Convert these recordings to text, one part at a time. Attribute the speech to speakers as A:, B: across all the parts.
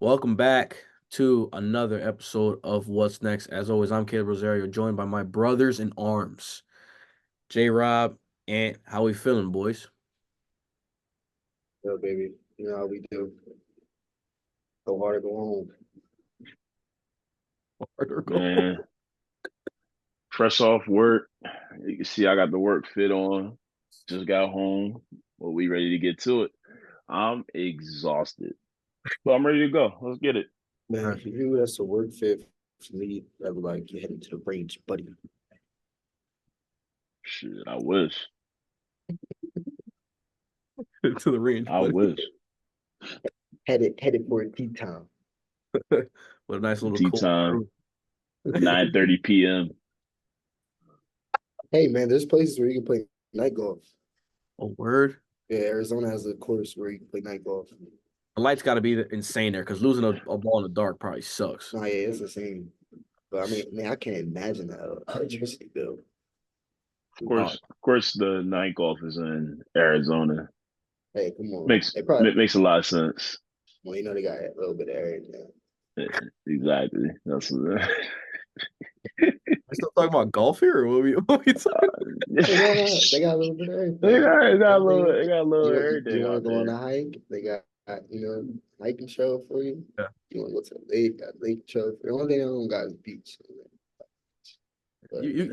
A: Welcome back to another episode of What's Next. As always, I'm Caleb Rosario, joined by my brothers in arms, J Rob, and how we feeling, boys?
B: Yeah, baby. You know how we do. Go hard or go home.
A: Harder goal.
C: Man, fresh off work. You can see I got the work fit on. Just got home. Well, we ready to get to it. I'm exhausted, but I'm ready to go. Let's get it.
B: Man,
A: Right.
B: if you that's a work fit for me, I'd be like, you're heading to the range, buddy.
C: Shit, I wish.
A: To the range,
C: I
A: buddy.
C: wish.
B: Headed for a tea time.
A: With a nice little
C: Tea
A: cold
C: time,
A: brew.
C: 9:30 p.m.
B: Hey man, there's places where you can play night golf.
A: A word.
B: Yeah, Arizona has a course where you can play night golf.
A: The lights got to be insane there because losing a ball in the dark probably sucks.
B: Nah, yeah, it's the same. But I mean, man, I can't imagine that electricity bill.
A: Oh,
C: Of course, the night golf is in Arizona.
B: Hey, come on.
C: Makes
B: They probably,
C: makes a lot of sense.
B: well, you know, they got a little bit of everything.
C: Yeah, exactly. That's
A: we still talking about golf here, or what we talking?
B: They got a little bit of
C: They
B: everything.
C: got, they got a little,
B: Everything.
C: they got a little
B: You
C: everything
B: want to
C: out
B: go on
C: there.
B: a hike? They got hiking trail for you.
A: Yeah.
B: You want to go to the lake? Got lake trail. For you. The only thing I don't got is beach. But
A: You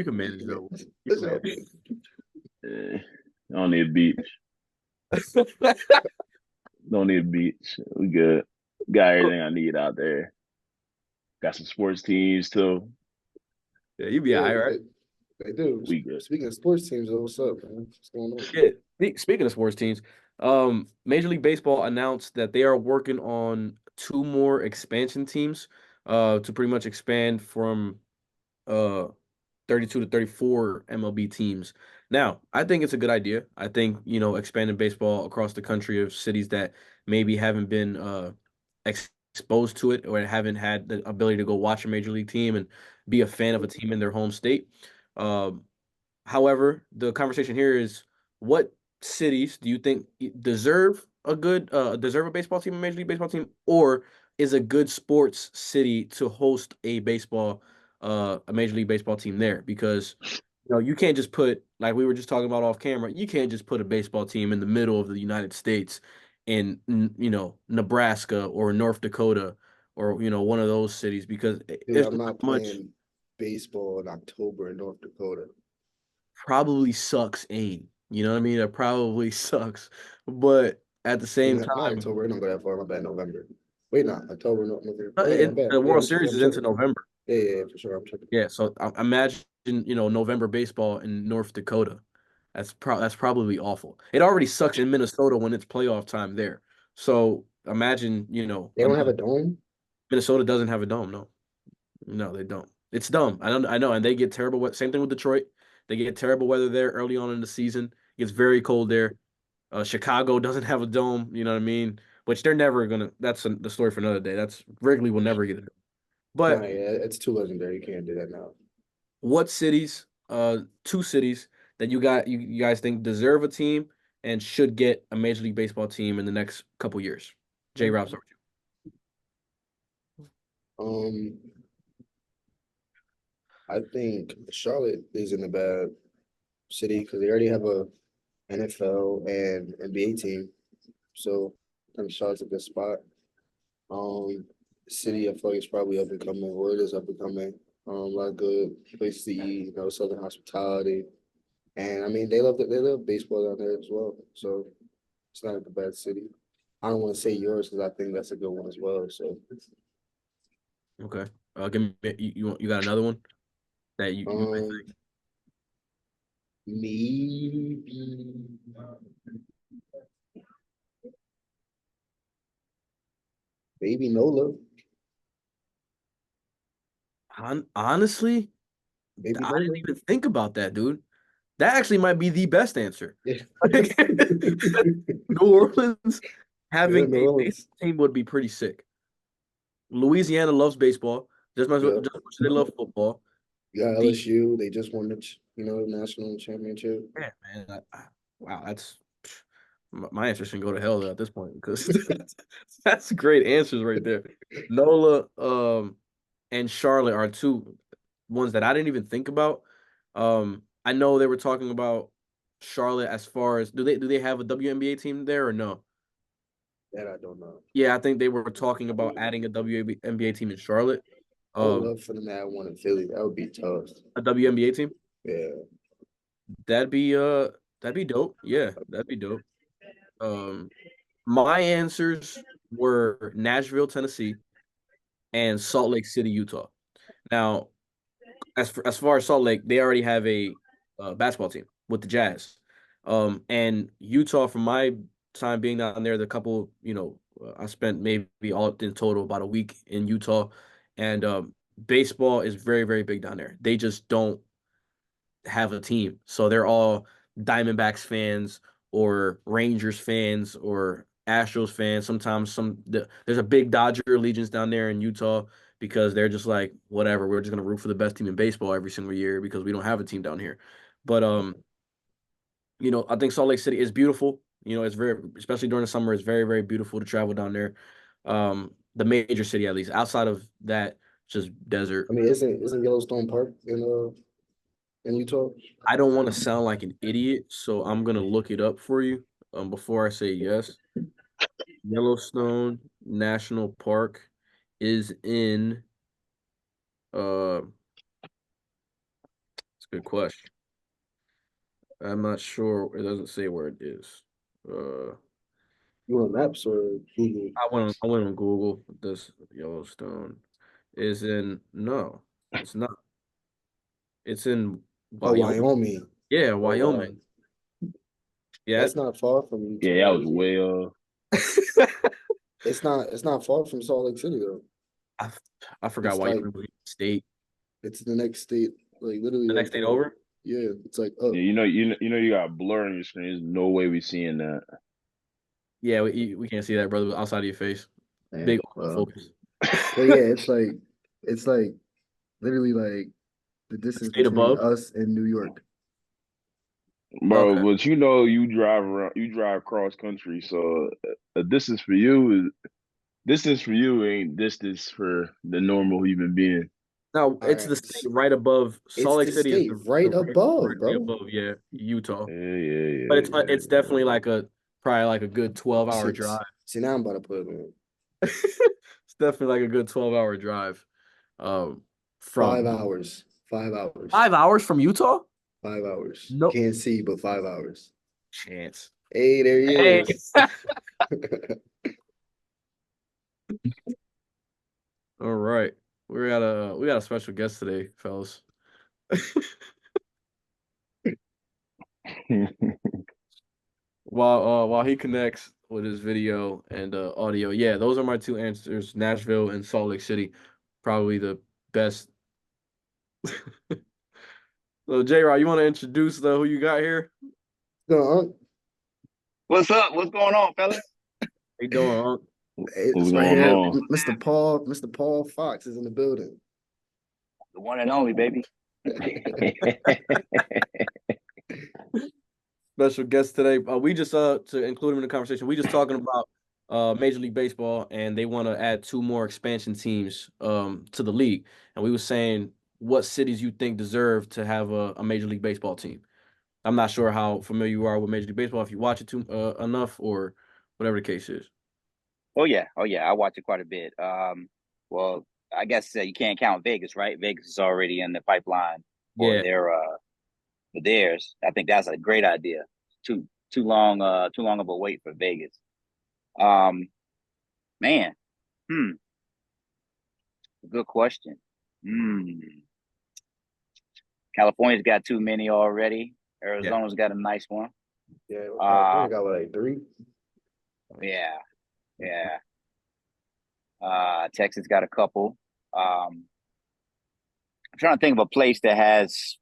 A: can manage
B: yeah,
A: though.
B: it's all good.
C: I don't need a beach. Don't need a beach. We good. Got everything I need out there. Got some sports teams too.
A: Yeah, you be all
B: Yeah,
A: right, right?
B: they do.
C: We good.
B: Speaking of sports teams, what's up, man? What's going on?
A: Yeah. Speaking of sports teams, Major League Baseball announced that they are working on two more expansion teams, to pretty much expand from uh 32 to 34 MLB teams. Now, I think it's a good idea. I think, expanding baseball across the country of cities that maybe haven't been exposed to it or haven't had the ability to go watch a major league team and be a fan of a team in their home state. Um, However, the conversation here is what cities do you think deserve a baseball team, a major league baseball team, or is a good sports city to host a major league baseball team there? Because you can't just put, like we were just talking about off camera, you can't just put a baseball team in the middle of the United States in Nebraska or North Dakota or one of those cities because
B: Dude,
A: there's
B: I'm
A: not
B: not
A: much.
B: playing baseball in October in North Dakota.
A: Probably sucks aim. You know what I mean? It probably sucks. But at the
B: I mean,
A: same
B: not
A: time,
B: October. I don't go that far. My bad. November. Wait, not October. No, November. Oh yeah, my bad.
A: the
B: Yeah,
A: World Series
B: I'm
A: is into
B: tripping.
A: November.
B: Yeah, for sure. I'm tripping.
A: Yeah, so imagine, November baseball in North Dakota. That's probably awful. It already sucks in Minnesota when it's playoff time there. So imagine,
B: They don't have a dome.
A: Minnesota doesn't have a dome. No, no, they don't. It's dumb. I know, and they get terrible. Same thing with Detroit. They get terrible weather there early on in the season. It gets very cold there. Chicago doesn't have a dome, you know what I mean? Which they're never gonna. That's the story for another day. That's Wrigley will never get it.
B: No,
A: But
B: yeah, it's too legendary. You can't do that now.
A: what cities, two cities that you guys think deserve a team and should get a Major League Baseball team in the next couple years? J. Rob, start with
B: Um, I think Charlotte is in a bad city because they already have a NFL and NBA team. So I think Charlotte's a good spot. City I feel like it's probably up and coming. Word is up and coming. A lot of good places to eat. Southern hospitality, and I mean they love baseball down there as well. So it's not like a bad city. I don't want to say yours because I think that's a good one as well. So
A: you. Okay. Give me you got another one that you might
B: um,
A: think.
B: maybe maybe Nola,
A: Honestly,
B: maybe
A: I didn't
B: Nola.
A: even think about that, dude. That actually might be the best answer.
B: Yeah,
A: New Orleans
B: yeah,
A: having
B: New
A: a
B: Orleans.
A: baseball team would be pretty sick. Louisiana loves baseball
B: Yeah,
A: just as much as they love football.
B: you got
A: The
B: LSU. They just won the national championship.
A: Yeah, man, wow, that's my answer should go to hell at this point because that's great answers right there. Nola, and Charlotte are two ones that I didn't even think about. I know they were talking about Charlotte as far as do they have a WNBA team there or no?
B: That I don't know.
A: Yeah, I think they were talking about adding a WNBA team in Charlotte.
B: I would love for them to have one in Philly. That would be tough.
A: A WNBA team.
B: Yeah.
A: That'd be that'd be dope. Yeah, that'd be dope. Um, my answers were Nashville, Tennessee, and Salt Lake City, Utah. Now, as far as Salt Lake, they already have a basketball team with the Jazz. And Utah, from my time being down there, the couple, I spent maybe all in total about a week in Utah, and baseball is very, very big down there. They just don't have a team. So they're all Diamondbacks fans or Rangers fans or Astros fans. Sometimes there's a big Dodger allegiance down there in Utah because they're just like, whatever, we're just gonna root for the best team in baseball every single year because we don't have a team down here. But I think Salt Lake City is beautiful. It's very, especially during the summer, it's very, very beautiful to travel down there. The major city at least. Outside of that, just desert.
B: I mean, isn't Yellowstone Park in Utah?
A: I don't want to sound like an idiot, so I'm gonna look it up for you before I say yes. Yellowstone National Park is in it's a good question. I'm not sure. It doesn't say where it is.
B: You on maps or Google?
A: I went on Google. This Yellowstone is in no, it's not. It's in
B: Oh,
A: Wyoming.
B: Wyoming.
A: Yeah,
B: Oh, wow.
A: Wyoming. Yeah.
B: That's not far from Utah.
C: Yeah, that was
B: is it?
C: way
B: It's not far from Salt Lake City though.
A: I, I forgot
B: It's like
A: Wyoming was state.
B: it's the next state, like literally
A: The
B: like
A: next state over?
B: yeah, it's like up.
C: Yeah, you got blur on your screen. There's no way we seeing that.
A: Yeah, we can't see that, brother, outside of your face.
B: Man,
A: Big
B: well,
A: focus.
B: but yeah, it's like literally like the distance
A: State
B: between
A: above.
B: us and New York.
C: Bro,
A: Okay.
C: but you drive around, you drive cross country, so a distance for you ain't distance for the normal human being.
A: No,
B: All
A: it's the
B: right,
A: state right above.
B: it's
A: Salt Lake
B: the
A: City is
B: state
A: the
B: right above,
A: right
B: bro.
A: above. Yeah, Utah.
C: Yeah, yeah,
A: But
C: yeah,
A: it's
C: yeah.
A: definitely probably like a good 12-hour
B: Six.
A: drive.
B: See, now I'm about to put it in
A: It's definitely like a good 12-hour drive. Um,
B: five
A: from
B: hours. 5 hours.
A: 5 hours from Utah?
B: 5 hours.
A: No
B: Can't see, but 5 hours.
A: chance.
B: Hey, there he
A: Hey.
B: is.
A: All right. We got a special guest today, fellas. While he connects with his video and audio, yeah, those are my two answers: Nashville and Salt Lake City, probably the best. So, J. Rod, you want to introduce who you got here?
B: No,
D: What's up? What's going on, fellas?
A: How you doing, Unc?
C: What's
B: it's right
C: going
B: here.
C: on?
B: Mr. Paul Fox is in the building.
D: The one and only, baby.
A: Special guest today. We just to include him in the conversation. We just talking about Major League Baseball, and they want to add two more expansion teams to the league. And we were saying what cities you think deserve to have a Major League Baseball team. I'm not sure how familiar you are with Major League Baseball, if you watch it too enough or whatever the case is.
D: Oh yeah, I watch it quite a bit. Well, I guess you can't count Vegas, right? Vegas is already in the pipeline for
A: Yeah,
D: theirs. I think that's a great idea. Too long of a wait for Vegas. Um, man, hmm, good question. Hmm, California's got too many already.
A: yeah.
D: Arizona's got a nice one.
B: Yeah,
D: Uh,
B: California got like three.
D: yeah, yeah. Texas got a couple. I'm trying to think of a place that has,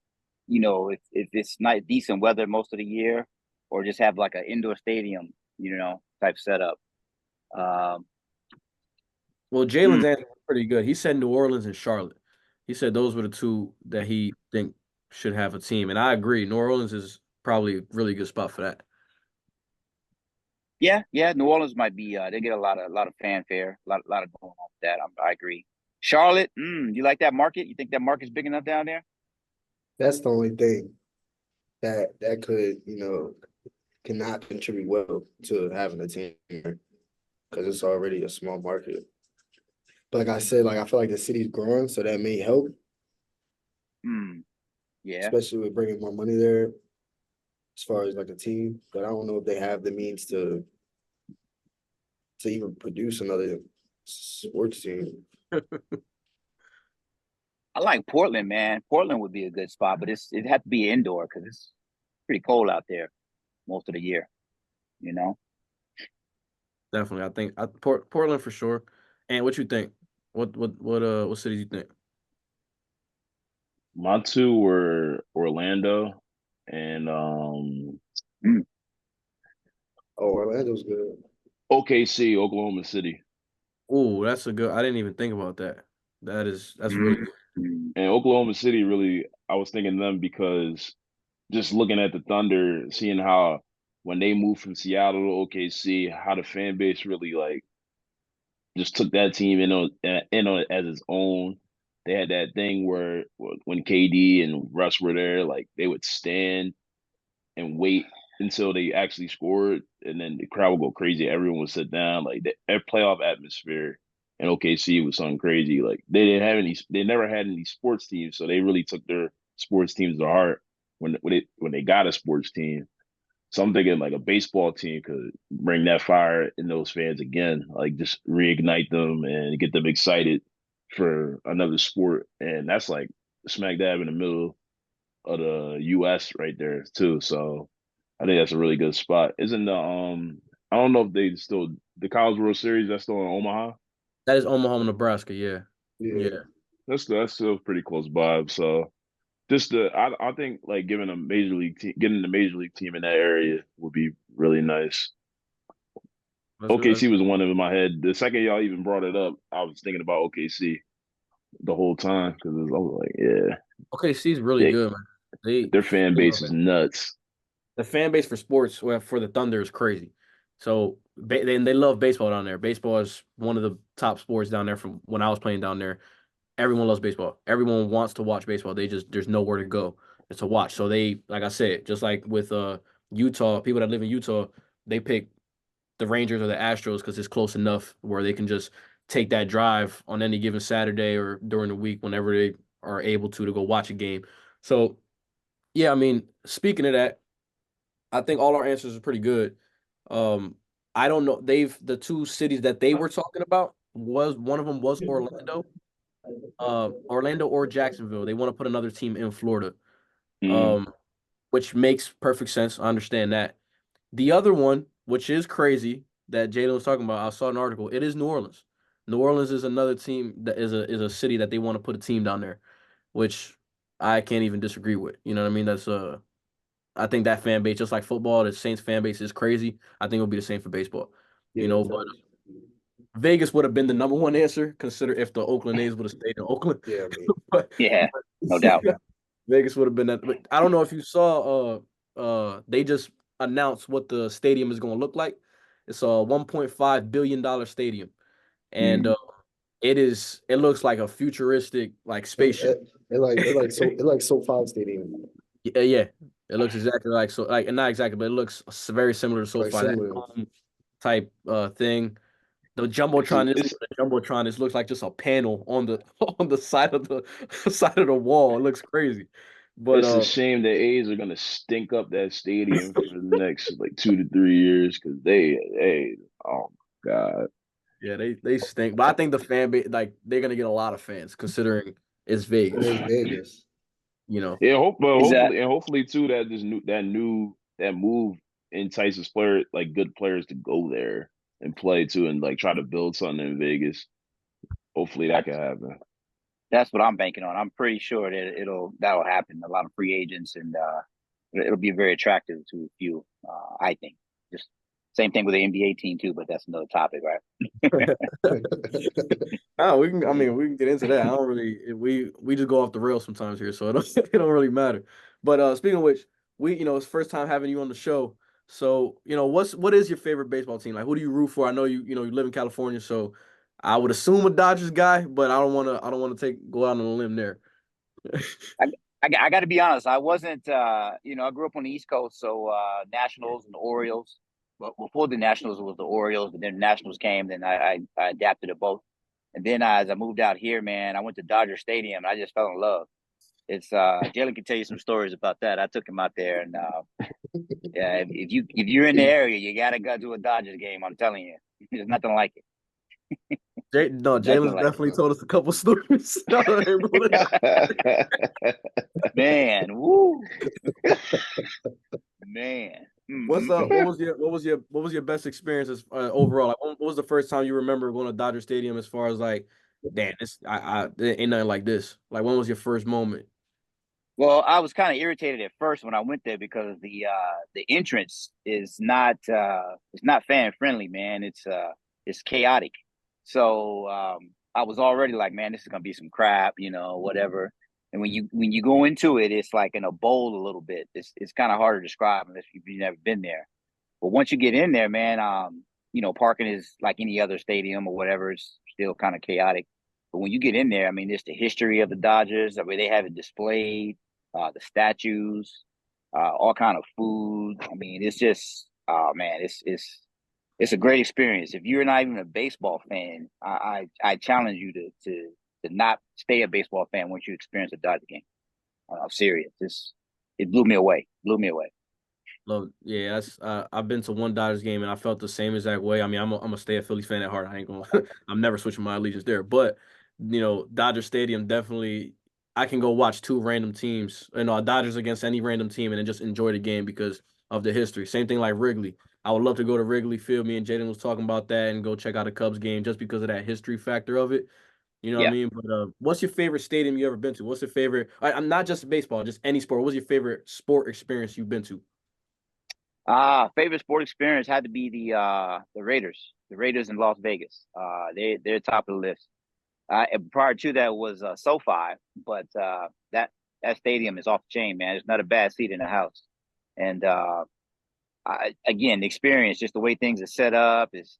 D: if it's not decent weather most of the year, or just have like an indoor stadium, type setup. Um,
A: Well,
D: hmm,
A: Jalen's answer was pretty good. He said New Orleans and Charlotte. He said those were the two that he think should have a team, and I agree. New Orleans is probably a really good spot for that.
D: Yeah. New Orleans might be. They get a lot of fanfare, a lot of going on with that. I agree. Charlotte, you like that market? You think that market's big enough down there?
B: That's the only thing that could, cannot contribute well to having a team because it's already a small market. But like I said, like I feel like the city's growing, so that may help,
D: Yeah.
B: especially with bringing more money there as far as like a team. But I don't know if they have the means to even produce another sports team.
D: I like Portland, man. Portland would be a good spot, but it'd have to be indoor because it's pretty cold out there most of the year. You know.
A: Definitely. I think Portland for sure. And what you think? What cities you think?
C: My two were Orlando and
D: Mm.
B: Oh, Orlando's good.
C: OKC, Oklahoma City.
A: Oh, that's a good. I didn't even think about that. That's really good.
D: Mm.
C: And Oklahoma City really, I was thinking them because just looking at the Thunder, seeing how when they moved from Seattle to OKC, how the fan base really like just took that team in on as its own. They had that thing where when KD and Russ were there, like they would stand and wait until they actually scored, and then the crowd would go crazy. Everyone would sit down. Like their playoff atmosphere in OKC was something crazy. Like they never had any sports teams, so they really took their sports teams to heart when they got a sports team. So I'm thinking like a baseball team could bring that fire in those fans again, like just reignite them and get them excited for another sport. And that's like smack dab in the middle of the US right there too. So I think that's a really good spot. Isn't the I don't know if they still the College World Series that's still in Omaha.
A: That is Omaha, Nebraska. Yeah,
B: Yeah.
A: yeah.
C: That's still pretty close by. So just I think like giving a major league team getting the major league team in that area would be really nice.
A: That's
C: OKC was one in my head. The second y'all even brought it up, I was thinking about OKC the whole time because I was like, yeah,
A: OKC is really
C: they
A: good, man. They,
C: their fan
A: they
C: base
A: love
C: is
A: it.
C: nuts.
A: The fan base for sports, well, for the Thunder is crazy. So they love baseball down there. Baseball is one of the top sports down there from when I was playing down there. Everyone loves baseball. Everyone wants to watch baseball. There's nowhere to go to watch. So they, like I said, just like with Utah, people that live in Utah, they pick the Rangers or the Astros because it's close enough where they can just take that drive on any given Saturday or during the week whenever they are able to go watch a game. So yeah, I mean, speaking of that, I think all our answers are pretty good. Um, I don't know. The two cities that they were talking about was one of them was Orlando, Orlando or Jacksonville. They want to put another team in Florida,
C: Mm.
A: um, which makes perfect sense. I understand that. The other one, which is crazy, that Jalen was talking about, I saw an article. It is New Orleans. New Orleans is another team that is a city that they want to put a team down there, which I can't even disagree with. You know what I mean? I think that fan base, just like football, the Saints fan base is crazy. I think it'll be the same for baseball. You
B: Yeah.
A: know, but Vegas would have been the number one answer, consider if the Oakland A's would have stayed in Oakland.
B: Yeah, I mean,
A: but,
D: Yeah,
A: but
D: no doubt.
A: Vegas would have been that. But I don't know if you saw they just announced what the stadium is going to look like. It's a $1.5 billion stadium. And
D: Mm.
A: it looks like a futuristic like
B: it,
A: spaceship.
B: it, it like SoFi Stadium,
A: Yeah, yeah. It looks exactly like so like not exactly, but it looks very similar to
B: like
A: SoFi, that
B: similar.
A: dome type thing. The
C: It's a,
A: jumbotron isn't
C: it's
A: even a jumbotron. It looks like just a panel on the on the side of the side of the wall. It looks crazy, but
C: it's a shame the A's are gonna stink up that stadium for the next like 2 to 3 years because they oh my God.
A: yeah, they stink. But I think the fan base like they're gonna get a lot of fans considering it's
B: It
A: Vegas.
B: is Vegas.
A: You know,
C: Yeah, but
D: Is that
C: hopefully too that this new that move entices like good players to go there and play too and like try to build something in Vegas. Hopefully that can
D: that's
C: happen.
D: that's what I'm banking on. I'm pretty sure that that'll happen. A lot of free agents, and it'll be very attractive to a few. I think. Just same thing with the NBA team too, but that's another topic, right?
A: oh, we can. I mean, we can get into that. I don't really. We just go off the rails sometimes here, so it don't, it don't really matter. But speaking of which, it's first time having you on the show. So, what is your favorite baseball team? Like, who do you root for? I know you live in California, so I would assume a Dodgers guy, but I don't want to go out on a limb there.
D: I, I got to be honest. I wasn't, I grew up on the East Coast, so Nationals and the Orioles. But before the Nationals was the Orioles, but then the Nationals came, then I adapted to both. And then as I moved out here, man, I went to Dodger Stadium and I just fell in love. It's Jalen can tell you some stories about that. I took him out there, and yeah, if you're in the area, you gotta go to a Dodgers game. I'm telling you, there's nothing like it.
A: No,
D: Nothing
A: Jalen's
D: like
A: definitely told us a couple stories.
D: man. Woo, man.
A: What's
D: Mm-mm-mm.
A: up? What was your best experiences overall? Like, what was the first time you remember going to Dodger Stadium? As far as like, damn, this there ain't nothing like this. Like, when was your first moment?
D: Well, I was kind of irritated at first when I went there because the entrance is not it's not fan friendly, man. It's chaotic. So I was already like, man, this is gonna be some crap, whatever. And when you go into it, it's like in a bowl a little bit. It's kind of hard to describe unless you've never been there. But once you get in there, man, parking is like any other stadium or whatever. It's still kind of chaotic. But when you get in there, I mean, it's the history of the Dodgers, the way they have it displayed, the statues, all kind of food. I mean, it's just, oh man, it's a great experience. If you're not even a baseball fan, I challenge you to not stay a baseball fan once you experience a Dodger game. I'm serious. It blew me away. Blew me away.
A: Love, yeah, I've been to one Dodgers game and I felt the same exact way. I mean, I'm a stay at Phillies fan at heart. I ain't gonna, I'm never switching my allegiance there. But Dodger Stadium definitely, I can go watch two random teams, Dodgers against any random team, and then just enjoy the game because of the history. Same thing like Wrigley. I would love to go to Wrigley Field. Me and Jaden was talking about that and go check out a Cubs game just because of that history factor of it. You know what I
D: Yeah.
A: mean? But what's your favorite stadium you ever been to? What's your favorite? I'm not just baseball, just any sport. What's your favorite sport experience you've been to?
D: Favorite sport experience had to be the Raiders. The Raiders in Las Vegas. They're top of the list. And prior to that was SoFi, but that stadium is off the chain, man. It's not a bad seat in the house. And again, the experience, just the way things are set up, is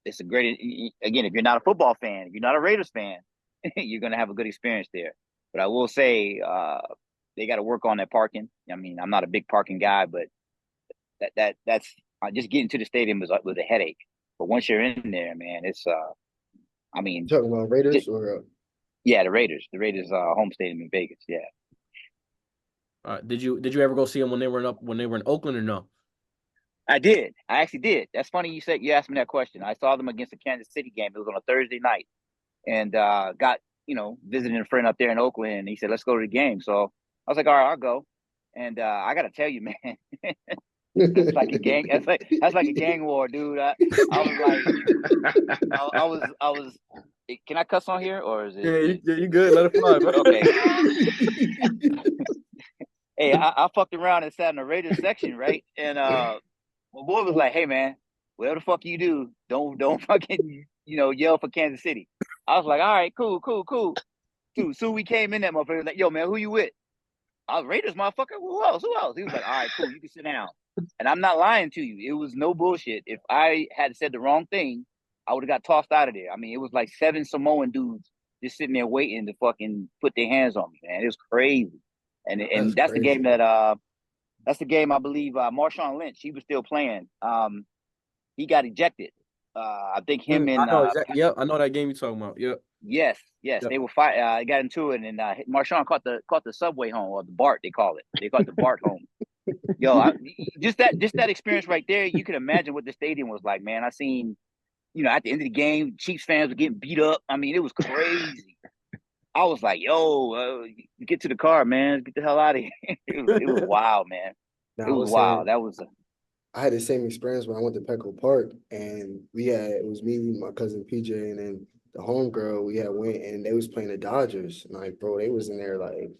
D: it's a great. Again, if you're not a football fan, if you're not a Raiders fan, you're gonna have a good experience there. But I will say, they got to work on that parking. I mean, I'm not a big parking guy, but that's just getting to the stadium was a headache. But once you're in there, man, it's I
B: You
D: mean,
B: talking about Raiders or
D: yeah, the Raiders home stadium in Vegas. Yeah,
A: Did you ever go see them when they were in Oakland or no?
D: I did. I actually did. That's funny you asked me that question. I saw them against the Kansas City game. It was on a Thursday night, and got visiting a friend up there in Oakland. And he said, "Let's go to the game." So I was like, "All right, I'll go." And I got to tell you, man, that's like a gang. That's like a gang war, dude. I was like, I was. Can I cuss on here or is it?
A: You good. Let it fly, man.
D: Okay. Hey, I fucked around and sat in the Raiders section, right? And my boy was like, "Hey, man, whatever the fuck you do, don't fucking yell for Kansas City." I was like, "All right, cool, cool, cool." Dude, so we came in that motherfucker was like, "Yo, man, who you with?" I was Raiders, motherfucker. Who else? Who else? He was like, "All right, cool, you can sit down." And I'm not lying to you. It was no bullshit. If I had said the wrong thing, I would have got tossed out of there. I mean, it was like 7 Samoan dudes just sitting there waiting to fucking put their hands on me, man. It was crazy. And
B: that's
D: and that's the game
B: crazy.
D: I believe Marshawn Lynch, he was still playing. He got ejected. I think him
A: I
D: and
A: know exactly. Yep, I know that game you're talking about. Yep.
D: yes,
A: Yep.
D: they were fight. Got into it, and Marshawn caught the subway home or the BART. They call it. They caught the BART home. Yo, just that experience right there. You can imagine what the stadium was like, man. I seen, at the end of the game, Chiefs fans were getting beat up. I mean, it was crazy. I was like, yo, get to the car, man. Get the hell out of here. It was wild, man. It
B: Now I
D: was
B: was saying
D: wild. That was
B: I had the same experience when I went to Petco Park, and it was me, my cousin PJ, and then the homegirl. We had went, and they was playing the Dodgers. And like, bro, they was in there like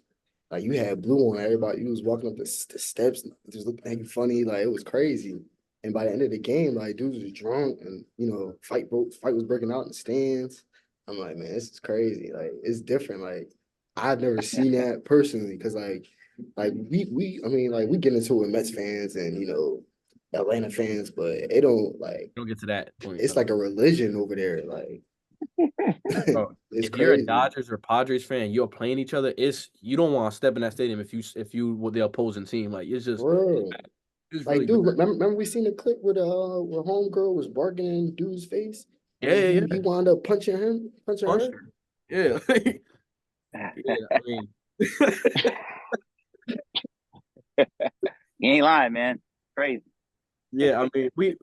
B: you had blue on everybody. You was walking up the steps, just looking at you funny. Like it was crazy. And by the end of the game, like dudes was drunk, and fight was breaking out in the stands. I'm like, man, this is crazy. Like it's different. Like I've never seen that personally, because like we I mean like we get into it with Mets fans, and Atlanta fans, but it don't like
A: Don't get to that point
B: it's
A: though.
B: like a religion over there. Like
A: Bro,
B: it's
A: if you're a
B: crazy.
A: Dodgers or Padres fan, you're playing each other. It's you don't want to step in that stadium if you with the opposing team. Like
B: Bro.
A: it's
B: Like,
A: really
B: dude,
A: bad.
B: remember we seen the clip where homegirl was barking in dude's face, and
A: Yeah,
B: then
A: yeah,
B: he
A: yeah.
B: wound up punching her.
A: Puncher. Yeah, yeah. I mean,
D: You ain't lying, man. Crazy.
A: yeah. I mean, we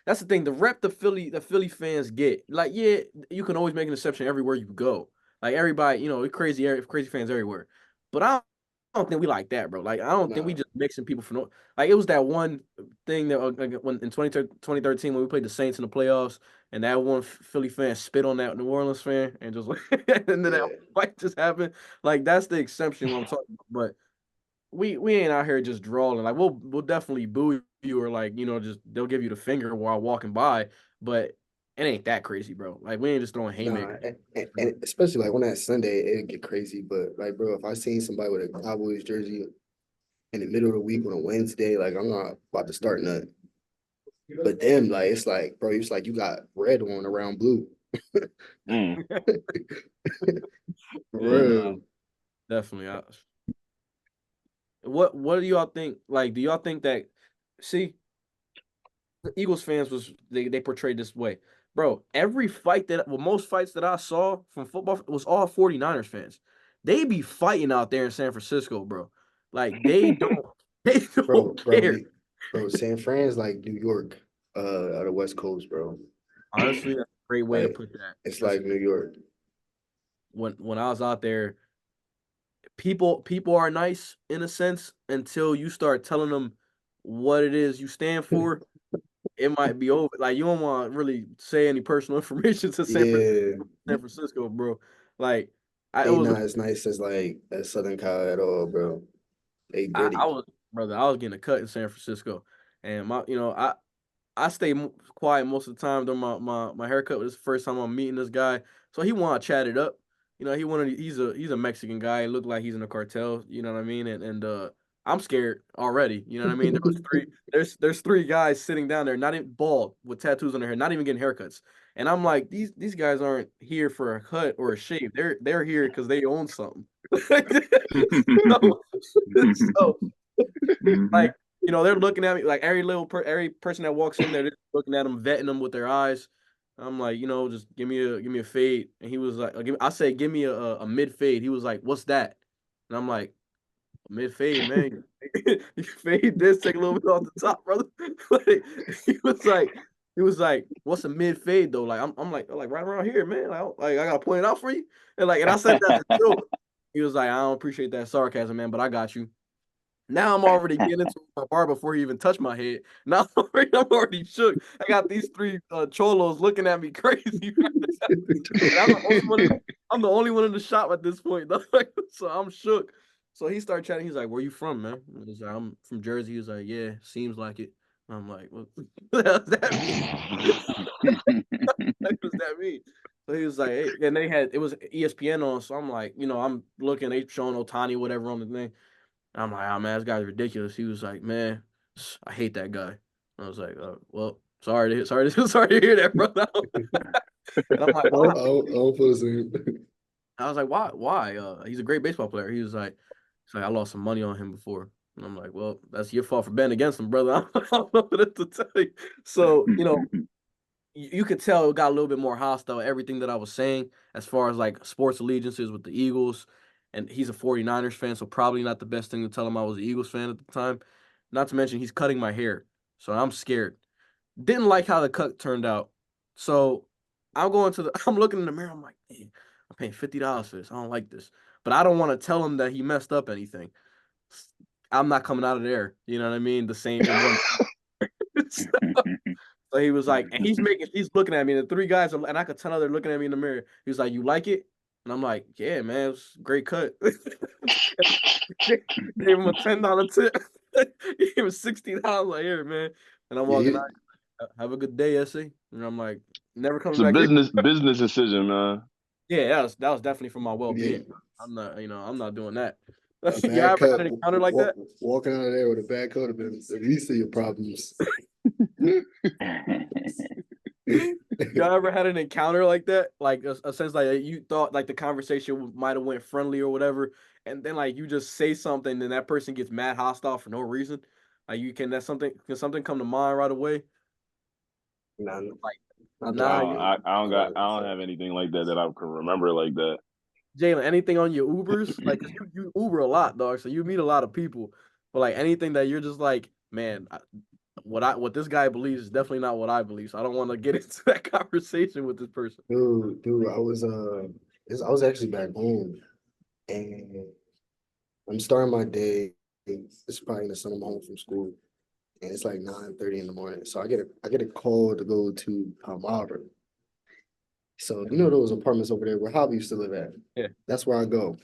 A: that's the thing. The rep the Philly fans get. Like, yeah, you can always make an exception everywhere you go. Like everybody, crazy fans everywhere. But I don't think we like that, bro. Like, I don't think we
B: Nah,
A: just mixing people for no. Like, it was that one thing that like, when in 2013 when we played the Saints in the playoffs, and that one Philly fan spit on that New Orleans fan, and just like, and then that
B: yeah,
A: fight just happened. Like, that's the exception when I'm talking about. But we ain't out here just drawing. Like, we'll definitely boo you or like just they'll give you the finger while walking by, but it ain't that crazy, bro. Like, we ain't just throwing
B: nah,
A: haymakers.
B: and especially like on that Sunday, it'd get crazy. But like, bro, if I seen somebody with a Cowboys jersey in the middle of the week on a Wednesday, like I'm not about to start nothing. But them, like, it's like, bro, it's like you got red on around blue.
C: Mm.
B: For
A: Yeah, no,
B: real.
A: definitely. What do y'all think? Like, do y'all think that? See, the Eagles fans they portrayed this way, bro. Every fight most fights that I saw from football was all 49ers fans. They be fighting out there in San Francisco, bro. Like they
B: Bro,
A: don't
B: bro,
A: care.
B: San Fran's like New York, on the West Coast, bro.
A: Honestly, that's a great way to
B: Like
A: put that.
B: it's
A: That's
B: like New York.
A: when I was out there, people are nice in a sense until you start telling them what it is you stand for. It might be over. Like, you don't want to really say any personal information to
B: Yeah,
A: San Francisco, bro. Like, I it
B: they
A: was
B: not as nice as like as Southern Cal at all, bro. They
A: I
B: gritty.
A: was brother. I was getting a cut in San Francisco, and I stay quiet most of the time during my haircut. Was the first time I'm meeting this guy, so he want to chat it up. He's a Mexican guy. Looked like he's in a cartel. You know what I mean? And I'm scared already. You know what I mean? There's three guys sitting down there, not even bald with tattoos on their hair, not even getting haircuts. And I'm like, these guys aren't here for a cut or a shave. They're here because they own something. so, so
C: Hmm.
A: like they're looking at me like every person that walks in there, they're looking at them, vetting them with their eyes. I'm like, just give me a fade, and he was like, I say, give me a mid fade. He was like, what's that? And I'm like, mid fade, man. You fade this, take a little bit off the top, brother. Like, he was like, what's a mid fade though? Like, I'm like right around here, man. I gotta point it out for you, and I said that as a joke. He was like, I don't appreciate that sarcasm, man, but I got you. Now I'm already getting into my bar before he even touched my head. Now I'm already shook. I got these three cholos looking at me crazy. And I'm the only one in the shop at this point. So I'm shook. So he started chatting. He's like, "Where you from, man?" I was like, "I'm from Jersey." He was like, "Yeah, seems like it." I'm like, "What the hell does that mean?" What does that mean? So he was like, hey, and it was ESPN on. So I'm like, I'm looking, they showing Otani, whatever on the thing. I'm like, oh man, this guy's ridiculous. He was like, man, I hate that guy. I was like, well, sorry to hear that, brother. And I'm like, why?
B: I'll feel the same.
A: I was like, why? Why? He's a great baseball player. He's like, I lost some money on him before. And I'm like, well, that's your fault for betting against him, brother. I don't know what to tell you. So, you could tell it got a little bit more hostile, everything that I was saying, as far as like sports allegiances with the Eagles. And he's a 49ers fan, so probably not the best thing to tell him I was an Eagles fan at the time. Not to mention he's cutting my hair. So I'm scared. Didn't like how the cut turned out. So I'm looking in the mirror, I'm like, man, I'm paying $50 for this. I don't like this. But I don't want to tell him that he messed up anything. I'm not coming out of there. You know what I mean? The same it wasn't. So he was like, and he's looking at me, and the three guys, and I could tell they're looking at me in the mirror. He was like, "You like it?" And I'm like, "Yeah, man, it's a great cut." Gave him a $10 tip. Gave him $60. Like, here, man. And I'm
B: Yeah,
A: walking out. Have a good day, Essie. And I'm like, never
C: It's
A: coming
C: a
A: back here.
C: business decision, man.
A: Yeah, that was definitely for my well
B: yeah.
A: being. I'm not doing that.
B: A
A: You
B: bad
A: ever
B: cut,
A: had an encounter like that?
B: walking out of there with a bad cut have been the least of your problems.
A: Y'all ever had an encounter like that? Like a sense like you thought like the conversation might have went friendly or whatever, and then like you just say something and that person gets mad hostile for no reason. Like you can can something come to mind right away?
B: None.
A: Like
B: Not that
A: nah,
B: I
C: No,
A: you,
C: I don't have anything like that that I can remember like that.
A: Jalen, anything on your Ubers? Like 'cause you Uber a lot, dog. So you meet a lot of people. But like anything that you're just like, man, what this guy believes is definitely not what I believe. So I don't want to get into that conversation with this person.
B: Dude, I was actually back home and I'm starting my day. It's probably in the sun. I'm home from school and it's like 9:30 in the morning. So I get a call to go to Auburn. So you know those apartments over there where Hobby used to live at?
A: Yeah.
B: That's where I go.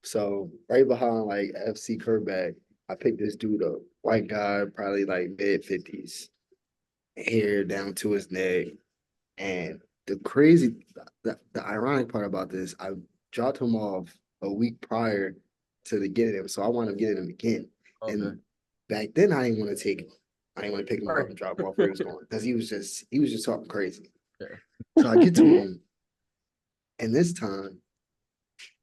B: So right behind like FC Kerrbag, I picked this dude up, white guy, probably like mid-50s, hair down to his neck. And the ironic part about this, I dropped him off a week prior to the getting him, so I wound up getting him again.
A: Okay.
B: And back then, I didn't want to take him. I didn't want to pick him up
A: Right.
B: and drop him off where he was going because he was just talking crazy.
A: Yeah.
B: So I get to him, and this time,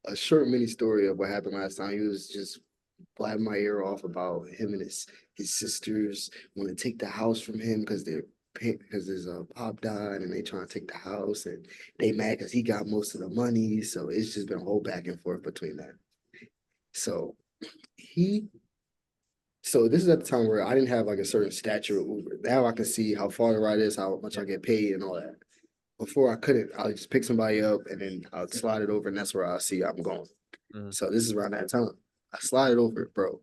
B: a short mini story of what happened last time. He was just blabbing my ear off about him and his sisters want to take the house from him because his pop died and they trying to take the house and they mad because he got most of the money. So it's just been a whole back and forth between that. So he so this is at the time where I didn't have like a certain stature of Uber. Now I can see how far the ride is, how much I get paid and all that. Before I couldn't, I would just pick somebody up and then I'll slide it over and that's where I see I'm going. So this is around that time. I slide it over, bro.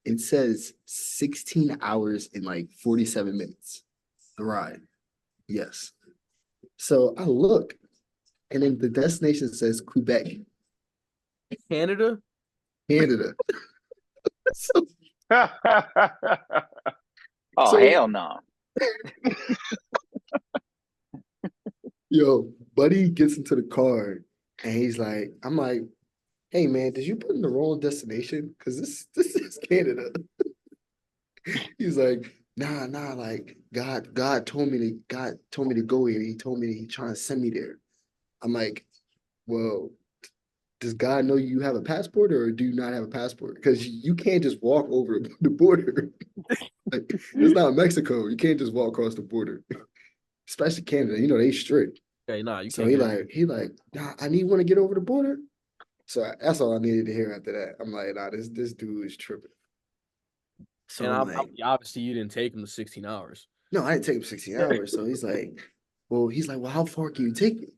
B: It says 16 hours and like 47 minutes. The ride. Yes. So I look, and then the destination says Quebec,
A: Canada?
B: Canada. So,
D: Oh,
B: so
D: hell no.
B: yo, buddy gets into the car and he's like, I'm like, hey man, did you put in the wrong destination? Because this is Canada. He's like, nah, like God told me to go here. He told me that he trying to send me there. I'm like, well, does God know you have a passport or do you not have a passport? Because you can't just walk over the border. Like, it's not Mexico. You can't just walk across the border, especially Canada. You know they strict.
A: Okay, nah, you
B: So
A: can't do that.
B: he like, nah, I need one to get over the border. So that's all I needed to hear after that. I'm like, nah, this dude is tripping. So
A: And
B: I'm like,
A: obviously you didn't take him to 16 hours.
B: no, I didn't take him 16 hours. So he's like, well, how far can you take me?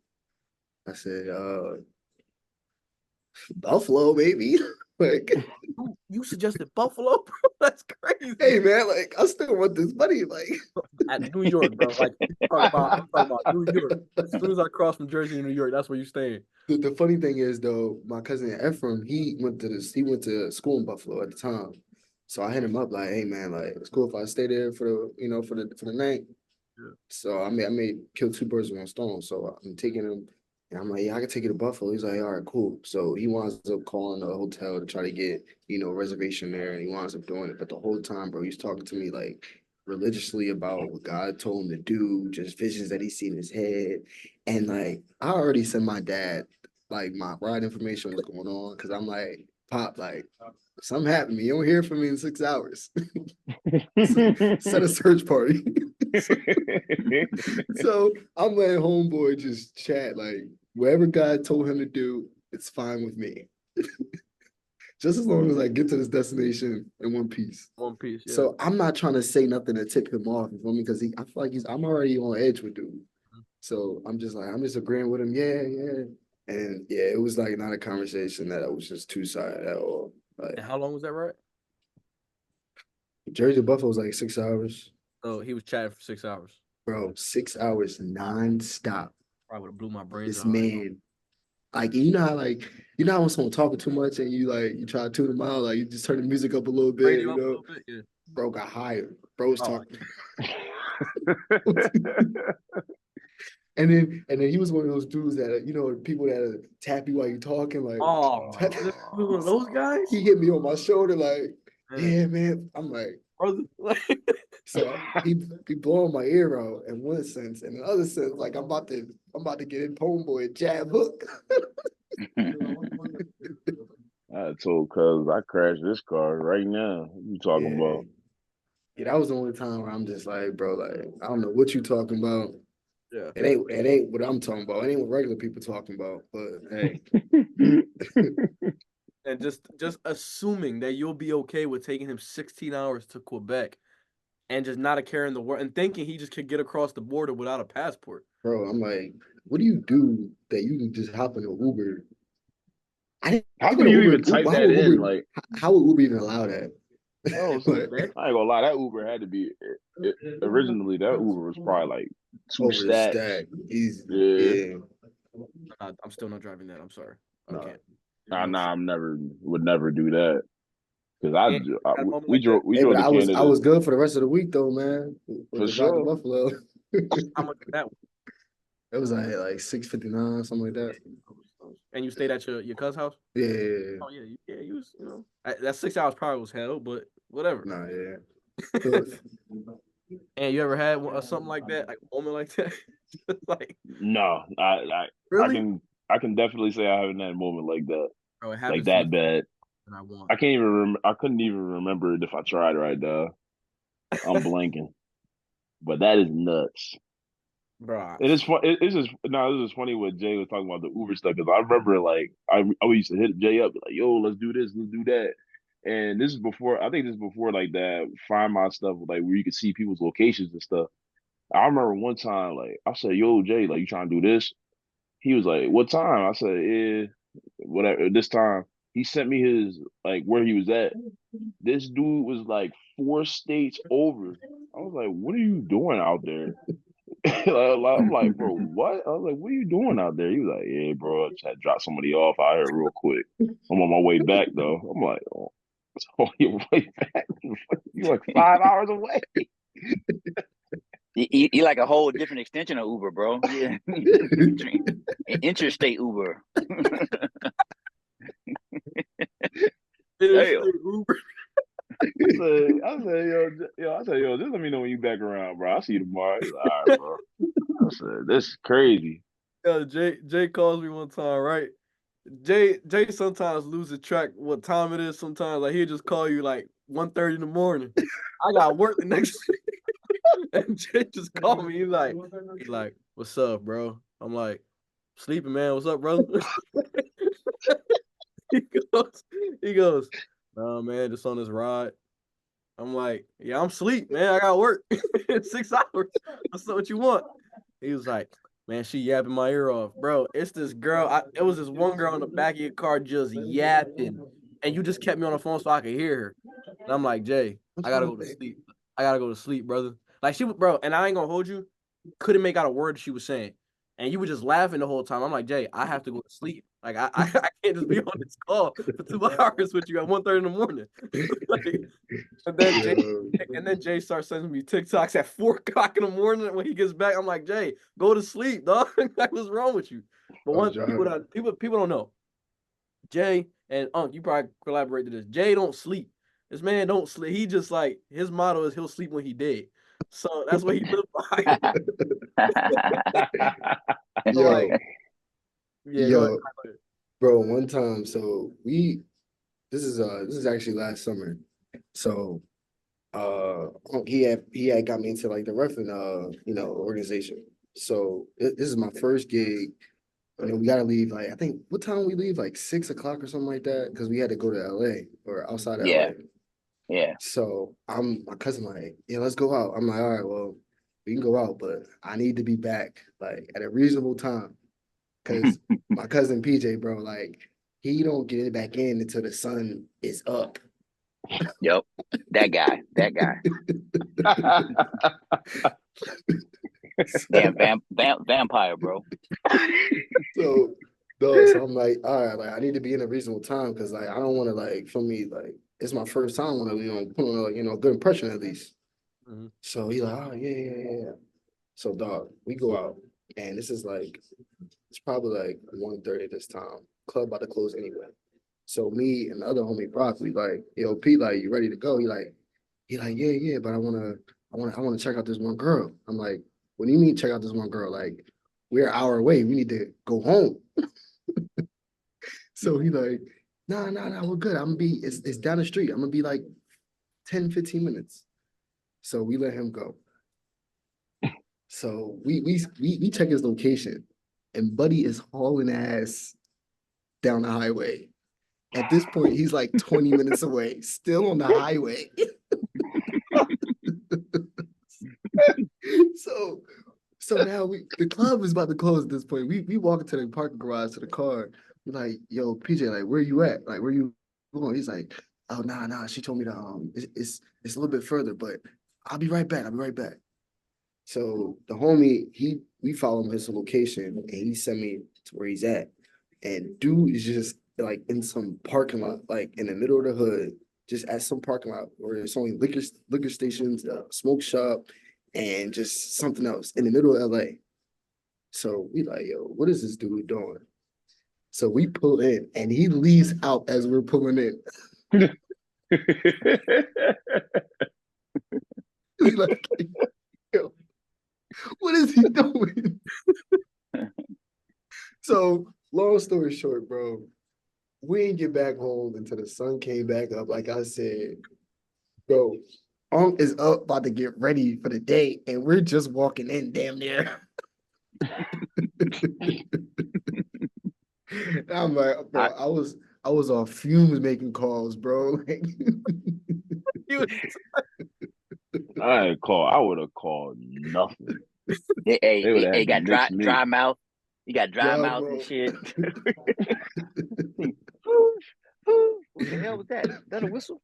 B: I said, Buffalo, maybe. Like,
A: You suggested Buffalo, bro? That's crazy.
B: hey man, like I still want this money. Like,
A: At New York, bro. Like I'm talking about New York. As soon as I cross from Jersey to New York, that's where you staying.
B: the funny thing is though, my cousin Ephraim, he went to school in Buffalo at the time. So I hit him up like, hey man, like it's cool if I stay there for the night.
A: Yeah.
B: So I may kill two birds with one stone. So I'm taking him and I'm like, yeah, I can take you to Buffalo. He's like, all right, cool. So he winds up calling a hotel to try to get, a reservation there and he winds up doing it. But the whole time, bro, he's talking to me like religiously about what God told him to do, just visions that he's seen in his head. And like I already sent my dad like my ride information, what's going on, because I'm like, Pop, like something happened to me. You don't hear from me in 6 hours. Set a search party. So I'm letting homeboy just chat like whatever God told him to do, it's fine with me. Just as long as I get to this destination in one piece.
A: One Piece, yeah.
B: So I'm not trying to say nothing to tip him off, you feel me? Because I feel like I'm already on edge with dude. So I'm just agreeing with him, yeah. And yeah, it was like not a conversation that I was just two-sided at all. Like
A: And how long was that ride?
B: Jersey to Buffalo was like 6 hours.
A: Oh, he was chatting for 6 hours.
B: Bro, 6 hours non-stop.
A: Probably would have blew my brains
B: This
A: out.
B: man, like how when someone talking too much and you try to tune them out, like you just turn the music up a little bit,
A: Radio up a little bit, yeah.
B: Bro got higher. Bro was
A: Oh,
B: talking. And then he was one of those dudes that people that tap you while you talking like.
A: Oh, he was one of those guys,
B: He hit me on my shoulder like,
A: man,
B: yeah, man. I'm like,
A: brother.
B: so he be blowing my ear out in one sense, and in the other sense, like I'm about to get in homeboy jab hook.
C: I told cuz I crashed this car right now. What you talking
B: Yeah.
C: about?
B: Yeah, that was the only time where I'm just like, bro, like I don't know what you talking about.
A: Yeah.
B: It ain't what I'm talking about. It ain't what regular people talking about. But hey,
A: And just assuming that you'll be okay with taking him 16 hours to Quebec and just not a care in the world and thinking he just could get across the border without a passport.
B: bro, I'm like, what do you do that you can just hop in an Uber? I didn't
C: How
B: even
C: can
B: know
C: you
B: Uber.
C: even type
B: How
C: that
B: would
C: in?
B: Uber?
C: Like,
B: How would Uber even allow that?
C: oh,
B: Like,
C: I ain't gonna lie, that Uber had to be originally that Uber was probably like two
B: over the
C: stacks.
B: stack, easy.
C: Yeah.
B: Yeah.
A: I'm still not driving that. I'm sorry. I
B: Nah.
A: can't.
C: Nah, would never do that. Cause
A: And at a moment like that,
C: we
B: Hey, but
C: drove to
B: I
C: Canada
B: was good for the rest of the week though, man. With
C: for
B: the drive to
C: sure.
B: Buffalo.
A: how much is that?
B: It was like 659, something like that.
A: And you stayed at your cousin's house?
B: Yeah, yeah, yeah.
A: Oh yeah, you was that 6 hours probably was hell, but whatever.
B: Nah, yeah.
A: And you ever had something like that, like a moment like that? Like
C: No, I
A: really,
C: I can definitely say I haven't had a moment like that,
A: bro, it
C: like
A: happens to me
C: that bad.
A: and I want,
C: I couldn't even remember it if I tried right now. I'm blanking, but that is nuts.
A: bro.
C: It is fun. It's just no. This is funny what Jay was talking about the Uber stuff because I remember like I used to hit Jay up like, "Yo, let's do this, let's do that," and this is before I think this is before like that Find My stuff like where you could see people's locations and stuff. I remember one time like I said, "Yo, Jay, like you trying to do this?" He was like, "What time?" I said, "Yeah, whatever." This time he sent me his like where he was at. This dude was like 4 states over. I was like, "What are you doing out there?" I'm like, bro, what? I was like, what are you doing out there? He was like, yeah, bro, I just had to drop somebody off out here real quick. I'm on my way back though. I'm like, oh, so on your way back? You like 5 hours away?
D: You like a whole different extension of Uber, bro. Yeah, interstate Uber. Damn.
A: Uber.
C: I said, yo, just let me know when you back around, bro. I'll see you tomorrow. He's like, all right, bro. I said, this is crazy.
A: Yeah, Jay calls me one time, right? Jay sometimes loses track what time it is. Sometimes like he'll just call you like 1:30 in the morning. I got work the next and Jay just called me. He's like, what's up, bro? I'm like, sleeping, man. What's up, brother? he he goes, no, man, just on this ride. I'm like, yeah, I'm sleep, man. I got work in 6 hours. That's not what you want. He was like, man, she yapping my ear off, bro. It's this girl. It was this one girl in the back of your car just yapping, and you just kept me on the phone so I could hear her. And I'm like, Jay, I gotta go to sleep. I gotta go to sleep, brother. Like she was, bro. And I ain't gonna hold you. Couldn't make out a word she was saying, and you were just laughing the whole time. I'm like, Jay, I have to go to sleep. Like I can't just be on this call for 2 hours with you at 1:30 in the morning. Like, and then Jay starts sending me TikToks at 4 o'clock in the morning when he gets back. I'm like, Jay, go to sleep, dog. Like, what's wrong with you? But one people don't know. Jay and you probably collaborated this. Jay don't sleep. This man don't sleep. He just like his motto is he'll sleep when he dead. So that's what he lives by. So,
B: Yo,
A: like, yeah, go ahead.
B: bro, one time, so this is actually last summer. So he had got me into like the Ruffin organization. So this is my first gig. And then we gotta leave like I think what time we leave? Like 6 o'clock or something like that, because we had to go to LA or outside of LA.
D: Yeah.
B: So my cousin like, yeah, let's go out. I'm like, all right, well, we can go out, but I need to be back like at a reasonable time. Cause my cousin PJ, bro, like he don't get it back in until the sun is up.
D: Yep. That guy. Damn vampire, bro.
B: So I'm like, all right, like I need to be in a reasonable time because like I don't want to like for me like it's my first time when I put on a good impression at least.
A: Mm-hmm.
B: So he like, oh yeah. So dog, we go out. And this is like, it's probably like 1:30 this time. Club about to close anyway. So me and the other homie Brock, we like, yo, Pete, like, you ready to go? He like, yeah, but I wanna check out this one girl. I'm like, what do you mean check out this one girl? Like, we're an hour away. We need to go home. So he like, nah, we're good. It's down the street. I'm gonna be like 10, 15 minutes. So we let him go. So we check his location, and Buddy is hauling ass down the highway. At this point, he's like 20 minutes away, still on the highway. So now the club is about to close at this point. We walk into the parking garage to the car. We're like, yo, PJ, like, where you at? Like, where you going? He's like, oh, nah. She told me to it's a little bit further, but I'll be right back. So the homie, we follow him his location, and he sent me to where he's at. And dude is just like in some parking lot, like in the middle of the hood, just at some parking lot where there's only liquor stations, a smoke shop, and just something else in the middle of LA. So we like, yo, what is this dude doing? So we pull in, and he leaves out as we're pulling in. We like, yo, what is he doing? So long story short, bro, we didn't get back home until the sun came back up. Like I said, bro, is up about to get ready for the day, and we're just walking in damn near. I'm like, bro, I was on fumes making calls, bro.
C: I ain't call. I would have called nothing.
D: Hey,
C: They would have
D: he
C: had to
D: got
C: mix me.
D: dry mouth. He got dry
B: Yeah,
D: mouth
B: bro.
D: and shit. What the hell was that? Is that a whistle?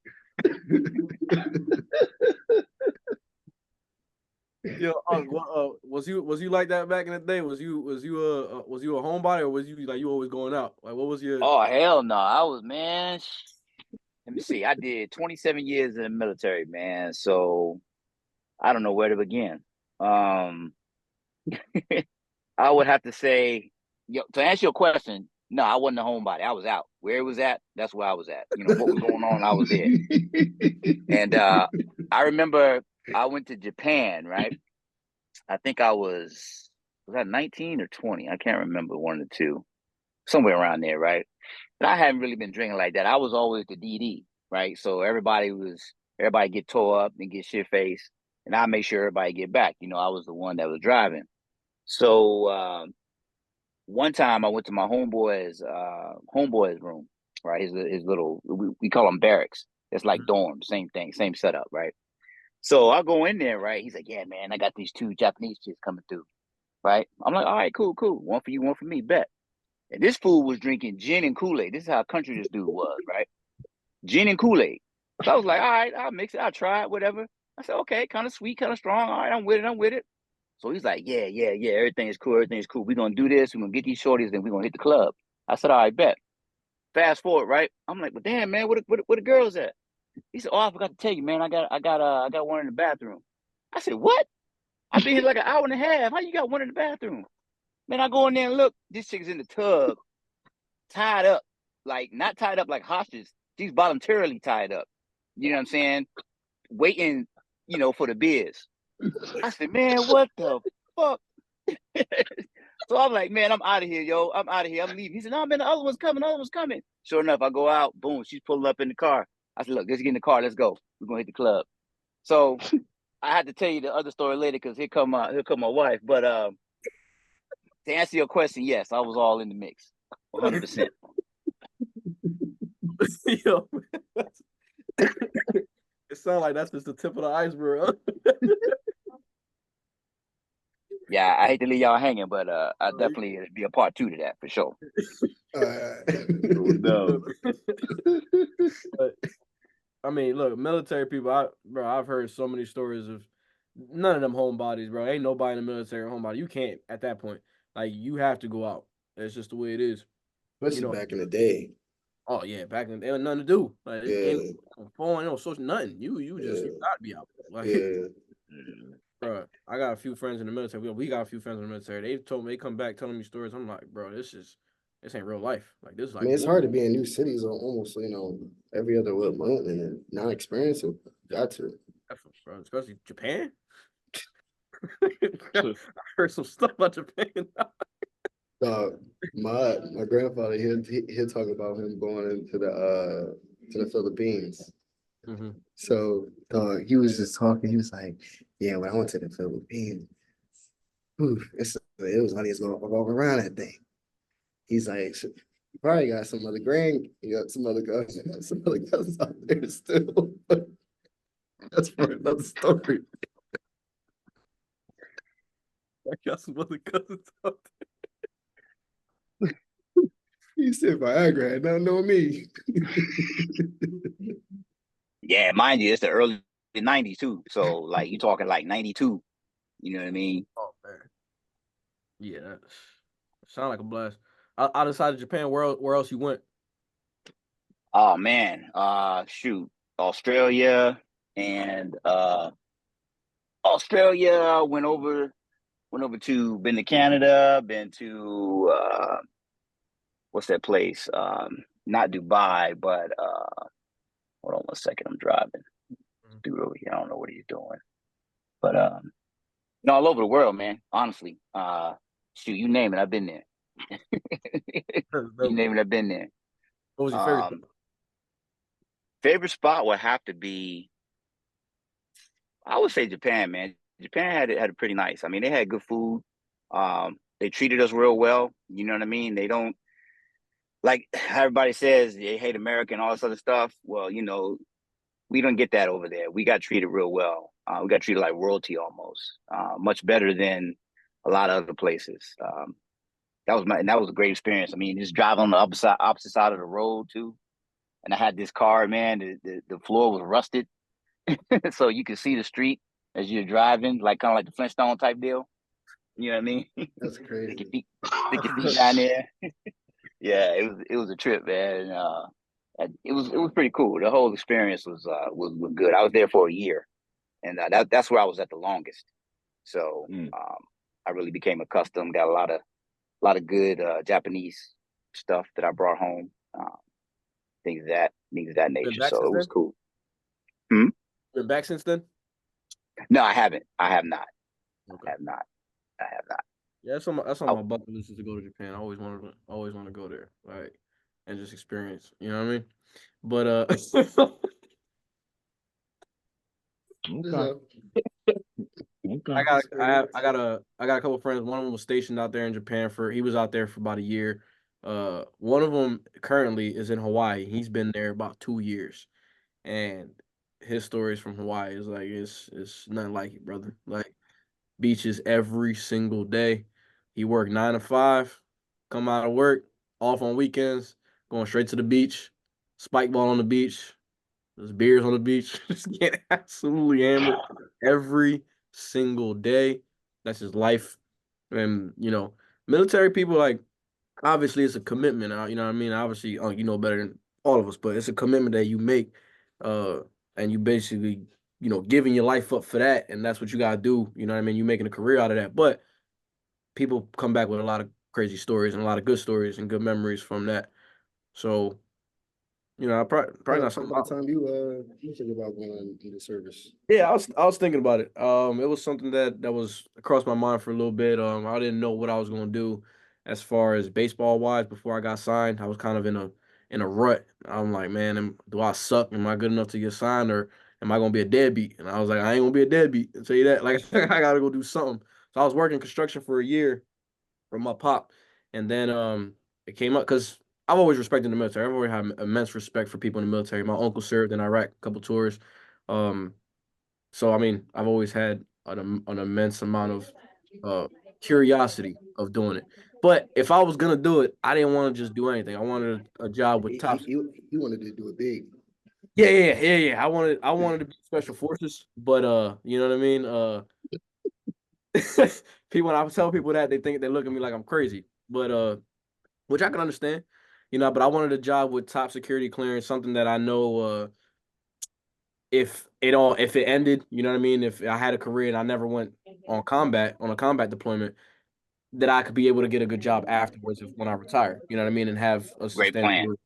A: Yo, was you like that back in the day? Was you a homebody, or was you like you always going out? Like, what was your?
D: Oh hell no! I was, man. Let me see. I did 27 years in the military, man. So I don't know where to begin. I would have to say, to answer your question, no, I wasn't a homebody. I was out. Where it was at, that's where I was at. You know, what was going on, I was there. And I remember I went to Japan, right? I think I was that 19 or 20? I can't remember, one of the two. Somewhere around there, right? But I hadn't really been drinking like that. I was always the DD, right? So everybody get tore up and get shit faced, and I make sure everybody get back. You know, I was the one that was driving. So one time I went to my homeboy's room, right? His little, we call them barracks. It's like dorms, same thing, same setup, right? So I go in there, right? He's like, yeah, man, I got these two Japanese chicks coming through, right? I'm like, all right, cool. One for you, one for me, bet. And this fool was drinking gin and Kool-Aid. This is how country this dude was, right? Gin and Kool-Aid. So I was like, all right, I'll mix it. I'll try it, whatever. I said, okay, kind of sweet, kind of strong. All right, I'm with it. So he's like, yeah. Everything is cool. We're going to do this. We're going to get these shorties, then we're going to hit the club. I said, all right, bet. Fast forward, right? I'm like, well, damn, man, where the girls at? He said, oh, I forgot to tell you, man. I got one in the bathroom. I said, what? I've been here like an hour and a half. How you got one in the bathroom? Man, I go in there and look. This chick's in the tub, tied up, like not tied up like hostage. She's voluntarily tied up. You know what I'm saying? Waiting, for the biz. I said, man, what the fuck? So I'm like, man, I'm out of here, yo. I'm out of here. I'm leaving. He said, no, man, the other one's coming. Sure enough, I go out. Boom, she's pulling up in the car. I said, look, let's get in the car. Let's go. We're going to hit the club. So I had to tell you the other story later because here come my wife. But to answer your question, yes, I was all in the mix, 100%.
A: Yo, it sounds like that's just the tip of the iceberg.
D: Yeah, I hate to leave y'all hanging, but I'll definitely be a part 2 to that for sure.
C: No.
A: But, I mean, look, military people, I've heard so many stories of none of them homebodies, bro. Ain't nobody in the military homebody. You can't at that point. Like, you have to go out. That's just the way it is.
B: Especially back in the day.
A: Oh yeah, back in the day, there was nothing to do. Like, ain't phone, social, nothing. You gotta be out. Like, bro, I got a few friends in the military. We got a few friends in the military. They come back telling me stories. I'm like, bro, this ain't real life. Like this is
B: I
A: like
B: mean, it's
A: war.
B: hard to be in new cities on almost, every other month and then not experience it. Got to.
A: Bro, especially Japan. I heard some stuff about Japan.
B: My grandfather he'll talk about him going into the Philippines.
A: Mm-hmm.
B: So he was just talking. He was like, "Yeah, when I went to the Philippines, it was honey going walk around that thing." He's like, "So you probably got some other you got some other cousins, some other cousins out there still." That's for another story.
A: I got some other cousins out
B: He said Viagra had nothing on me.
D: Yeah, mind you, it's the early '90s too. So like you talking like '92. You know what I mean?
A: Oh man, yeah, that sound like a blast. Outside of Japan, where else you went?
D: Oh man, shoot, Australia and Australia went over to been to Canada, been to what's that place? Not Dubai, but hold on one second, I'm driving. Dude over here, I don't know what he's doing, but no, all over the world, man. Honestly, shoot, you name it, I've been there. You name it, I've been there.
A: What was your favorite?
D: Favorite spot would have to be, I would say Japan, man. Japan had it pretty nice. I mean, they had good food. They treated us real well. You know what I mean? They don't like everybody says they hate America and all this other stuff. Well, we don't get that over there. We got treated real well. We got treated like royalty almost, much better than a lot of other places. That was a great experience. I mean, just driving on the opposite side of the road too. And I had this car, man. The floor was rusted, so you could see the street as you're driving, like kind of like the Flintstone type deal. You know what I mean?
B: That's crazy.
D: Stick your feet down there. Yeah, it was a trip, man. It was pretty cool. The whole experience was good. I was there for a year, and that's where I was at the longest. So I really became accustomed. Got a lot of good Japanese stuff that I brought home. Things of that
A: Been
D: nature.
A: back
D: So
A: since
D: it was
A: then?
D: cool.
A: Been back since then?
D: No, I haven't. I have not.
A: Okay.
D: I have not. I have not.
A: Yeah, that's on
D: Oh,
A: my bucket list is to go to Japan. I always want to go there, like, and just experience. You know what I mean? But
B: So,
A: I got a couple friends. One of them was stationed out there in Japan he was out there for about a year. One of them currently is in Hawaii. He's been there about 2 years, and his stories from Hawaii is like it's nothing like it, brother. Like beaches every single day. He worked 9 to 5, come out of work, off on weekends, going straight to the beach, spike ball on the beach, there's beers on the beach, just get absolutely hammered every single day. That's his life. And military people, like, obviously it's a commitment. You know what I mean? Obviously, you know better than all of us, but it's a commitment that you make, uh, and you basically, giving your life up for that, and that's what you gotta do. You know what I mean? You making a career out of that. But people come back with a lot of crazy stories and a lot of good stories and good memories from that. So, I probably not something.
B: by the time you think about going into service.
A: Yeah, I was thinking about it. It was something that was across my mind for a little bit. I didn't know what I was gonna do as far as baseball wise before I got signed. I was kind of in a rut. I'm like, man, do I suck? Am I good enough to get signed, or am I gonna be a deadbeat? And I was like, I ain't gonna be a deadbeat. I'll tell you that. Like, I gotta go do something. So I was working construction for a year for my pop, and then it came up because I've always respected the military. I've always had immense respect for people in the military. My uncle served in Iraq a couple tours. Um, so I mean, I've always had an immense amount of uh, curiosity of doing it. But if I was gonna do it, I didn't want to just do anything. I wanted a job with top.
B: He wanted to do it big.
A: Yeah. I wanted to be special forces, but you know what I mean. People, when I tell people that, they look at me like I'm crazy. But which I can understand, But I wanted a job with top security clearance, something that I know if it ended, you know what I mean? If I had a career and I never went on a combat deployment, that I could be able to get a good job afterwards when I retire. You know what I mean, and have a
D: Great plan.
A: sustainable,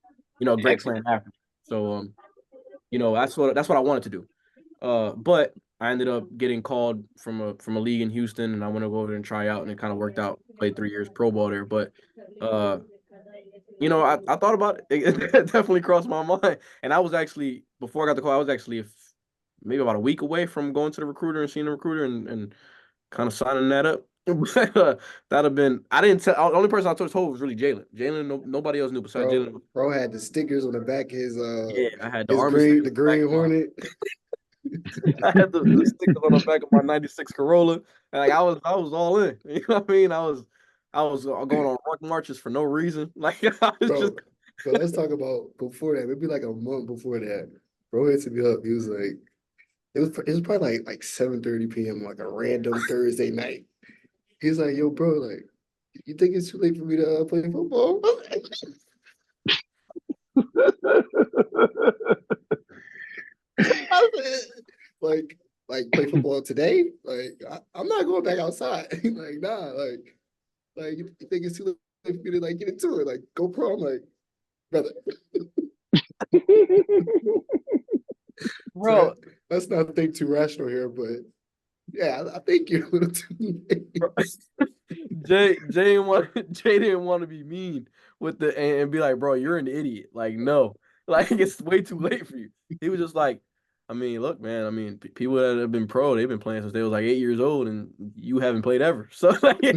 A: a great plan
D: Excellent.
A: after. So that's what I wanted to do. But I ended up getting called from a league in Houston, and I want to go over there and try out, and it kind of worked out. Played 3 years pro ball there, but uh, I thought about it. It definitely crossed my mind, and I was actually before I got the call, I was actually maybe about a week away from going to the recruiter and seeing the recruiter and kind of signing that up. That'd have been. I didn't tell. The only person I told was really Jalen. Jalen, nobody else knew besides Jalen.
B: Bro had the stickers on the back of
A: Yeah, I had the
B: his
A: army stickers
B: the
A: on the back
B: Green
A: of my.
B: Hornet.
A: I had the stickers on the back of my '96 Corolla, and like I was all in. You know what I mean? I was going on rock marches for no reason. Like I was just.
B: Bro, let's talk about before that. Maybe like a month before that. Bro hit me up. He was like, it was probably like 7:30 p.m. like a random Thursday night. He's like, yo, bro, like, you think it's too late for me to play football? I said, like play football today? Like, I'm not going back outside. Like, nah, like you think it's too late for me to like get into it? Like, go pro. I'm like, brother.
A: Bro,
B: So let's not think too rational here, but yeah, I think you're a little too late.
A: Jay didn't want to be mean with and be like, bro, you're an idiot. Like, no, like it's way too late for you. He was just like, I mean, look, man. I mean, people that have been pro, they've been playing since they was like 8 years old, and you haven't played ever. So, like,
B: I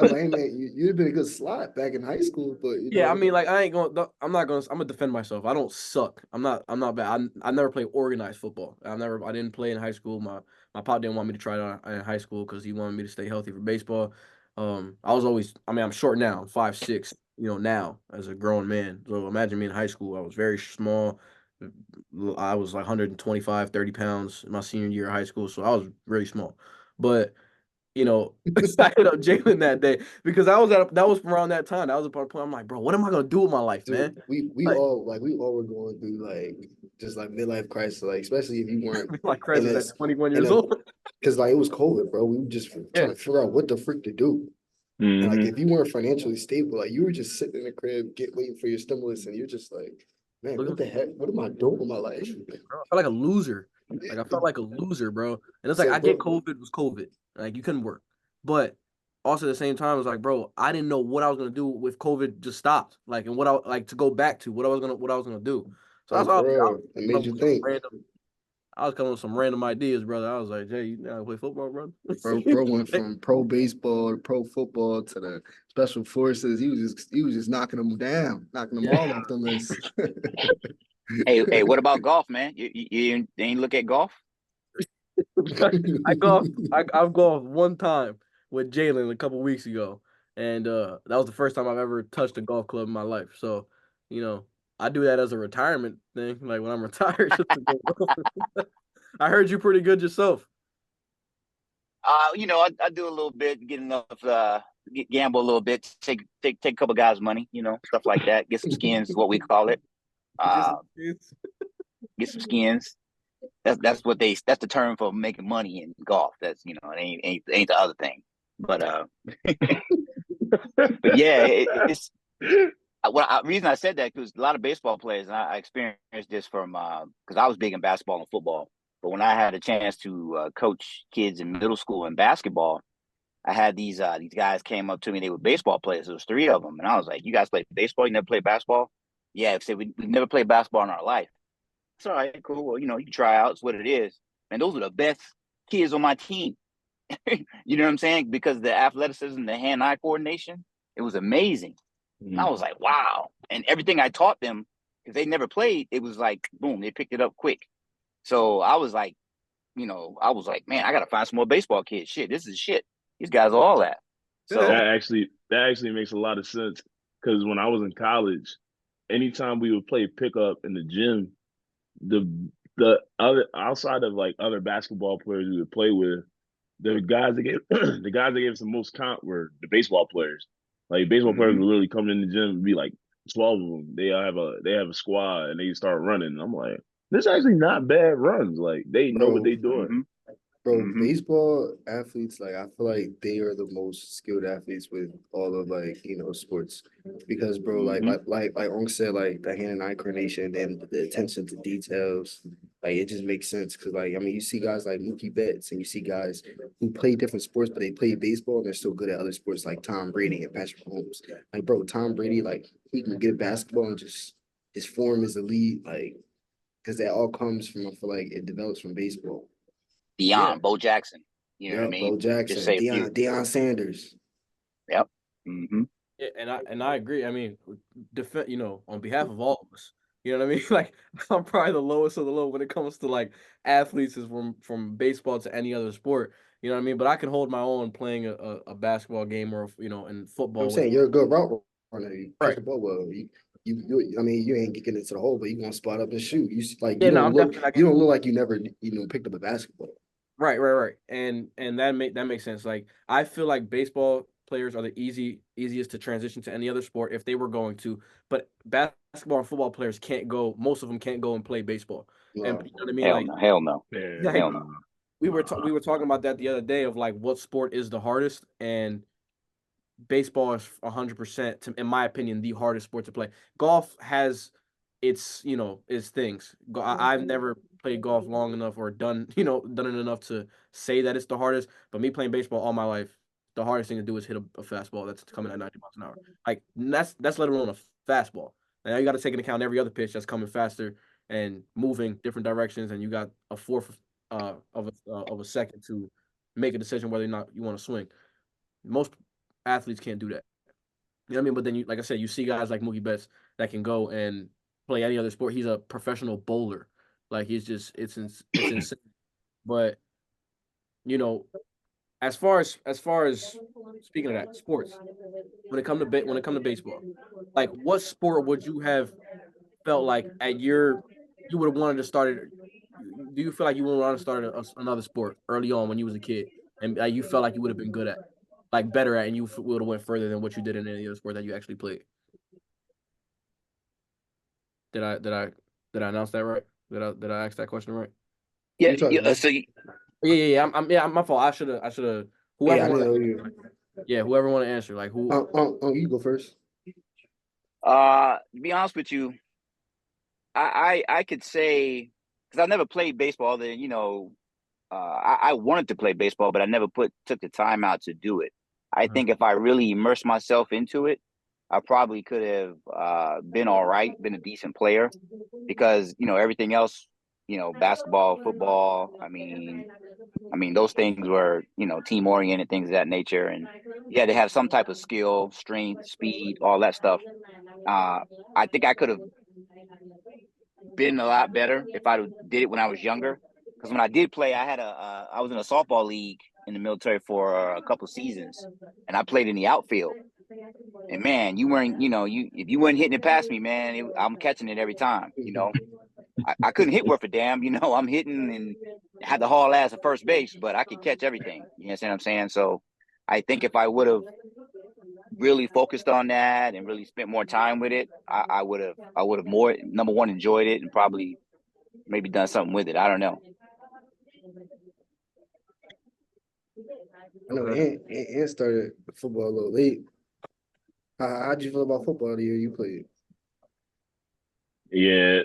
B: mean, man, you'd have been a good slot back in high school, but
A: yeah, I mean, like, I ain't going. I'm not going. I'm gonna defend myself. I don't suck. I'm not. I'm not bad. I never played organized football. I didn't play in high school. My pop didn't want me to try it in high school because he wanted me to stay healthy for baseball. I was always. I mean, I'm short now. I'm 5'6". Now as a grown man. So imagine me in high school. I was very small. I was like 125, 30 pounds in my senior year of high school. So I was really small. But I hit up Jalen that day because that was around that time. That was a part of the point. I'm like, bro, what am I gonna do with my life, man?
B: dude, we
A: Like,
B: all were going through like just like midlife crisis, like especially if you weren't
A: like
B: in
A: crisis
B: this
A: at 21
B: in
A: years
B: a
A: old.
B: because like it was COVID, bro. We were just
A: Yeah.
B: trying to figure out what the freak to do. And like
C: Mhm.
B: if you weren't financially stable, like you were just sitting in the crib, waiting for your stimulus, and you're just like, man,
A: Look
B: what
A: at
B: the heck? What am I doing with my life?
A: bro. I felt like a loser. Like I felt like a loser, bro. And it's like
B: So,
A: I get
B: bro,
A: COVID was COVID. Like you couldn't work. But also at the same time, it was like, bro, I didn't know what I was gonna do if COVID just stopped. Like and what I like to go back to what I was gonna do. So that's
B: oh,
A: all I
B: bro,
A: was
B: it
A: coming
B: made
A: up
B: you
A: with some
B: think.
A: random I was coming up with some random ideas, brother. I was like, Jay, you know how to play football, brother?
B: Bro went from pro baseball to pro football to the special forces. He was just knocking them down, knocking them all off the list.
D: Hey, what about golf, man? You ain't look at golf?
A: I've golfed one time with Jalen a couple weeks ago, and that was the first time I've ever touched a golf club in my life. So, you know, I do that as a retirement thing, like when I'm retired. Just to go golfing. I heard you pretty good yourself.
D: I do a little bit, get enough, gamble a little bit, take a couple guys' money, stuff like that. Get some skins, is what we call it.
A: Just
D: Uh, get some skins. That's the term for making money in golf. That's it ain't the other thing. But but yeah, it's reason I said that because a lot of baseball players, and I experienced this from because I was big in basketball and football. But when I had a chance to coach kids in middle school and basketball, I had these guys came up to me. They were baseball players. There was three of them, and I was like, "You guys play baseball? You never played basketball?" Yeah, I said we never played basketball in our life. It's all right, cool. Well, you try out. It's what it is. And those are the best kids on my team. You know what I'm saying? Because the athleticism, the hand-eye coordination, it was amazing. And I was like, wow. And everything I taught them, because they never played, it was like, boom, they picked it up quick. So I was like, man, I got to find some more baseball kids. Shit, this is shit. These guys are all that. So,
C: That actually makes a lot of sense because when I was in college, anytime we would play pickup in the gym, the the other outside of like other basketball players we would play with, the guys that gave the guys that gave us the most comp were the baseball players. Like baseball players would literally come in the gym and be like 12 of them. They have a squad and they start running. And I'm like, this actually not bad runs. Like they know what
B: Bro,
C: they doing.
D: Mm-hmm.
B: bro,
D: Mm-hmm.
B: baseball athletes, like I feel like they are the most skilled athletes with all of like, sports. Because bro, like
D: Mm-hmm.
B: like Onk said, like the hand-eye coordination and the attention to details, like it just makes sense. Cause like I mean you see guys like Mookie Betts and you see guys who play different sports, but they play baseball and they're still good at other sports like Tom Brady and Patrick Mahomes. Like bro, Tom Brady, like he can get basketball and just his form is elite, like because that all comes from I feel like it develops from baseball.
A: Yeah,
D: Beyond Bo Jackson. You know what I
B: Yeah, Bo
D: mean? Just
B: Jackson,
D: say a few.
B: Deion Sanders.
D: Yep. Mm-hmm.
A: yeah, and I agree. I mean, defend, on behalf of all of us, you know what I mean? Like I'm probably the lowest of the low when it comes to like athletes is from baseball to any other sport. You know what I mean? But I can hold my own playing a basketball game or in
B: I'm
A: football with
B: saying you're a good route runner. You catch
A: right.
B: the ball well. I mean, you ain't getting into the hole, but you gonna spot up and shoot. Like
A: Yeah, no, I'm definitely not
B: you
A: gonna
B: don't look like you never, picked up a basketball.
A: right. And that makes sense. Like I feel like baseball players are the easiest to transition to any other sport if they were going to, but basketball and football players can't go, most of them can't go and play baseball. And
B: No,
A: you know what I mean?
D: Hell
A: Like
D: no. Hell no.
C: Yeah,
A: like
D: Hell no.
C: nah.
A: we were talking about that the other day of like what sport is the hardest, and baseball is 100% in my opinion the hardest sport to play. Golf has its things. I've never played golf long enough or done it enough to say that it's the hardest, but me playing baseball all my life, the hardest thing to do is hit a fastball that's coming at 90 miles an hour. Like that's let alone a fastball. Now you got to take into account every other pitch that's coming faster and moving different directions, and you got a fourth of a second to make a decision whether or not you want to swing. Most athletes can't do that. You know what I mean? But then like I said, you see guys like Mookie Betts that can go and play any other sport. He's a professional bowler. Like he's just it's insane. But you know, as far as speaking of that, sports, when it come to baseball, like what sport would you have felt like you would have wanted to start it? Do you feel like you would want to start another sport early on when you was a kid, and you felt like you would have been good at, like better at, and you would have went further than what you did in any other sport that you actually played? Did I did I did I announce that right? Did I ask that question right?
B: who
D: Yeah.
B: you talking
D: Yeah.
B: about?
D: So
A: Yeah. I'm my fault. I should have.
B: Yeah,
A: Whoever
B: I
A: want
B: didn't know
A: to,
B: you.
A: whoever want to answer, like who?
B: You go first.
D: to be honest with you, I could say because I never played baseball. Then I wanted to play baseball, but I never took the time out to do it. I
A: Mhm.
D: think if I really immersed myself into it, I probably could have been all right, been a decent player because everything else, basketball, football. I mean those things were team oriented things of that nature, and you had to have some type of skill, strength, speed, all that stuff. Uh, I think I could have been a lot better if I did it when I was younger. Because when I did play, I was in a softball league in the military for a couple seasons, and I played in the outfield. And man, you weren't, you if you weren't hitting it past me, man, I'm catching it every time. I couldn't hit worth a damn. I'm hitting and had to haul ass at first base, but I could catch everything. You understand what I'm saying? So I think if I would have really focused on that and really spent more time with it, I would have more number one enjoyed it and probably maybe done something with it. I don't know.
B: I know
A: Okay.
B: Ant started football a little late. How'd you feel about football the year you played?
C: Yeah,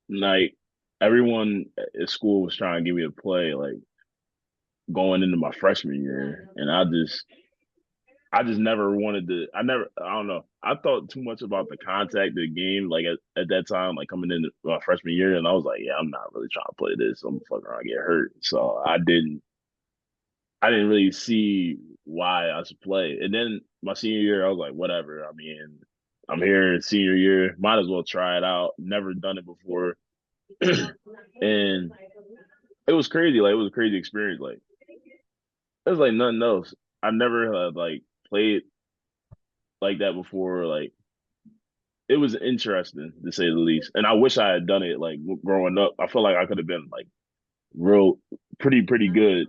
C: like everyone at school was trying to get me to play, like going into my freshman year, and I just never wanted to. I don't know. I thought too much about the contact of the game, like at that time, like coming into my freshman year, and I was like, yeah, I'm not really trying to play this. I'm fucking around, get hurt. So I didn't really see why I should play. And then my senior year, I was like, whatever. I mean, I'm here senior year, might as well try it out. Never done it before, and it was crazy. Like it was a crazy experience. Like it was like nothing else. I never had like played like that before. Like it was interesting to say the least. And I wish I had done it like growing up. I feel like I could have been like real pretty good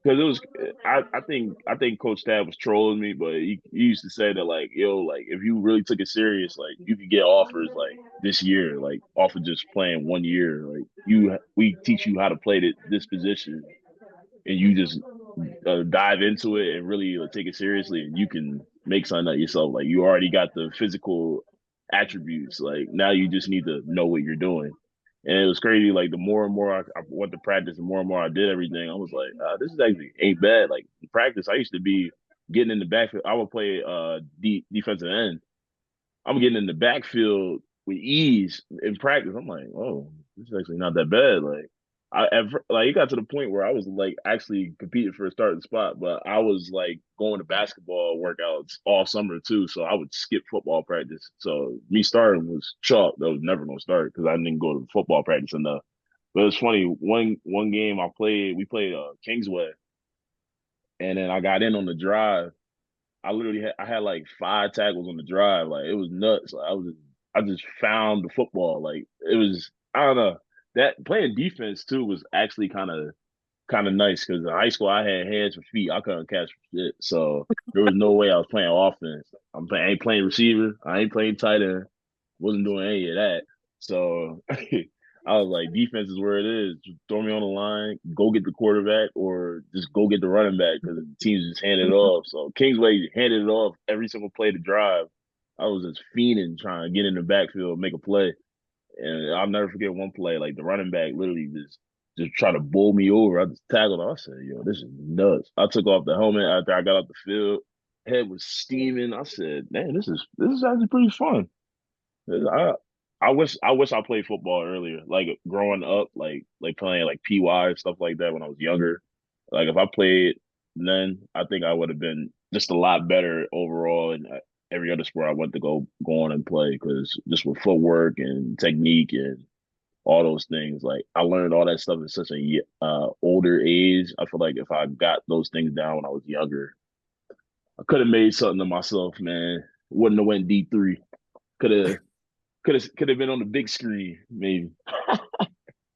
C: because it was I think Coach Tab was trolling me, but he used to say that like yo like if you really took it serious like you could get offers like this year like off of just playing 1 year like we teach you how to play this position and you just dive into it and really take it seriously and you can make something of yourself like you already got the physical attributes like now you just need to know what you're doing and it was crazy. Like the more and more I went to practice, the more and more I did everything. I was like, this is actually ain't bad. Like in practice, I used to be getting in the backfield. I would play defensive end. I'm getting in the backfield with ease in practice. I'm like, oh, this is actually not that bad. Like like it got to the point where I was like actually competing for a starting spot, but I was like going to basketball workouts all summer too. So I would skip football practice. So me starting was chalk. That was never gonna start because I didn't go to football practice enough. But it's funny. One game we played Kingsway, and then I got in on the drive. I had like 5 tackles on the drive. Like it was nuts. Like I just found the football. Like it was I don't know. That playing defense too was actually kind of nice because in high school I had hands and feet. I couldn't catch shit. So there was no way I was playing offense. I ain't playing receiver. I ain't playing tight end. Wasn't doing any of that. So I was like, defense is where it is. Just throw me on the line, go get the quarterback, or just go get the running back because the teams just handed it off. So Kingsway handed it off every single play to drive. I was just fiending trying to get in the backfield, make a play. And I'll never forget one play, like the running back literally just try to bull me over. I just tackled him. I said, yo, this is nuts. I took off the helmet after I got off the field. Head was steaming. I said, man, this is actually pretty fun. I I wish I played football earlier. Like growing up, like playing like PY and stuff like that when I was younger. Like if I played then, I think I would have been just a lot better overall in every other sport I went to go on and play because just with footwork and technique and all those things, like I learned all that stuff at such a older age. I feel like if I got those things down when I was younger, I could have made something of myself, man. Wouldn't have went D3. Could have could have been on the big screen, maybe.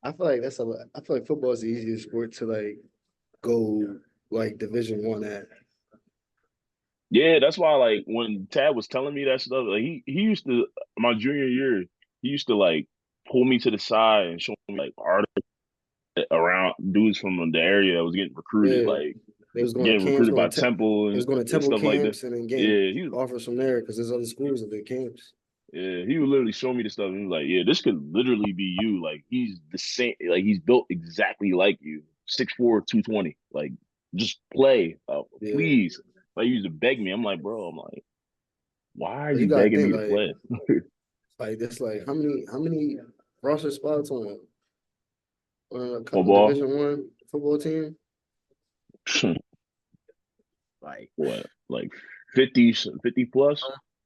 B: I feel like I feel like football is the easiest sport to like go like Division 1 at.
C: Yeah, that's why like when Tad was telling me that stuff, like he used to my junior year, he used to like pull me to the side and show me like articles around dudes from the area that was getting recruited,
B: Yeah,
C: like
B: they was going to
C: getting
B: camps,
C: recruited by Temple
B: they was going to
C: and
B: Temple
C: stuff like that.
B: camps and then getting
C: Yeah,
B: offers from there because there's other schools at the camps.
C: he would literally show me the stuff and he was like, yeah, this could literally be you. Like he's the same, like he's built exactly like you, 6'4", 220. Like just play,
B: Yeah,
C: please. Like he used to beg me. I'm like, bro, why are
B: but you
C: you
B: gotta
C: begging
B: think
C: me to play?
B: like that's like how many roster spots on a
C: Football,
B: Division 1 football team?
A: Like,
C: what, like 50 plus,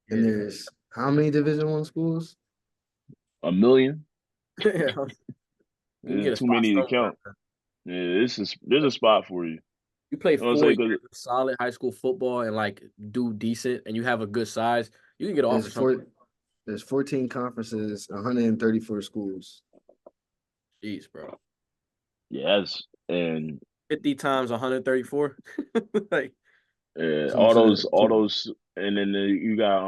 B: And
A: yeah.
B: there's how many Division 1 schools?
C: a million?
A: Yeah, you can get a
C: Too
A: spot
C: many to
A: somewhere.
C: count. Yeah, there's a spot for you.
A: You play
C: You know what I'm
A: 4
C: saying?
A: years of solid high school football and like do decent, and you have a good size. You can get an
B: There's
A: offer somewhere.
B: four. There's 14 conferences, 134 schools.
A: Jeez, bro.
C: Yes, and
A: 50 times 134. Like,
B: That's what I'm saying.
C: all those, and then you got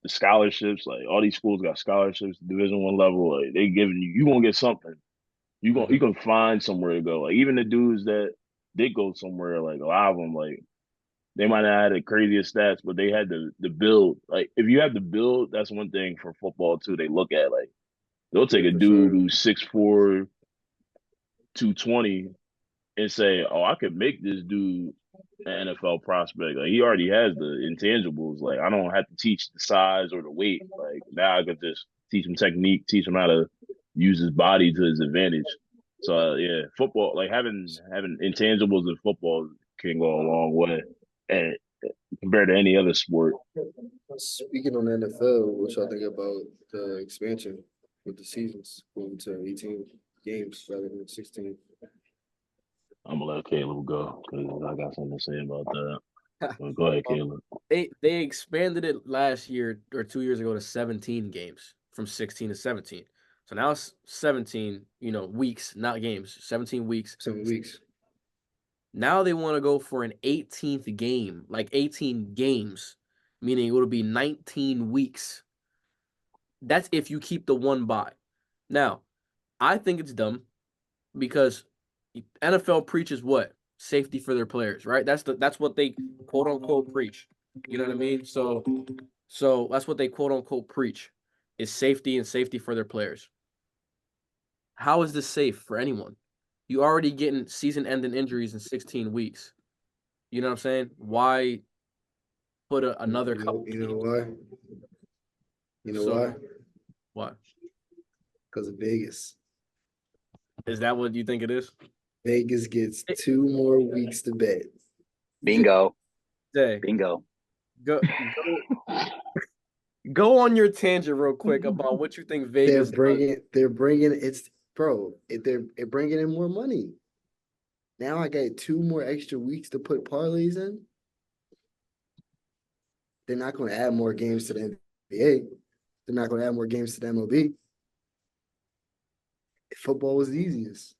C: the scholarships. Like all these schools got scholarships, Division 1 level. Like they giving you gonna get something. You
A: mhm.
C: can find somewhere to go. Like even the dudes that did go somewhere, like a lot of them, like they might not have the craziest stats, but they had the build. Like if you have the build, that's one thing for football too. They look at like they'll take
B: Yeah,
C: a
B: for
C: dude
B: sure.
C: who's 6'4", 220 and say, "Oh, I could make this dude an NFL prospect. Like he already has the intangibles. Like I don't have to teach the size or the weight. Like now I could just teach him technique, teach him how to use his body to his advantage. So yeah, football like having intangibles in football can go a long way, and compared to any other sport.
B: Speaking on the NFL, what y'all think about the expansion with the seasons going to 18 games rather than 16?
C: I'm gonna let Caleb go because I got something to say about that. Well, go ahead,
A: Um,
C: Caleb.
A: they expanded it last year or 2 years ago to 17 games from 16 to 17. So now it's 17, weeks, not games. 17 weeks.
B: 7 weeks.
A: Now they want to go for an 18th game, like 18 games, meaning it would be 19 weeks. That's if you keep the one bye. Now, I think it's dumb because NFL preaches what? Safety for their players, right? That's what they quote unquote preach. You know what I mean? So that's what they quote unquote preach is safety and safety for their players. How is this safe for anyone? You already getting season-ending injuries in 16 weeks. You know what I'm saying? Why put another couple?
B: You know why? You know
A: So
B: why?
A: what?
B: Because of Vegas.
A: Is that what you think it is?
B: Vegas gets 2 more weeks to bet.
D: Bingo.
A: Jay,
D: Bingo.
A: go on your tangent real quick about what you think Vegas does.
B: They're bringing it's bro. They're bringing in more money. Now I got 2 more extra weeks to put parlays in. They're not going to add more games to the NBA. They're not going to add more games to the MLB. Football was the easiest.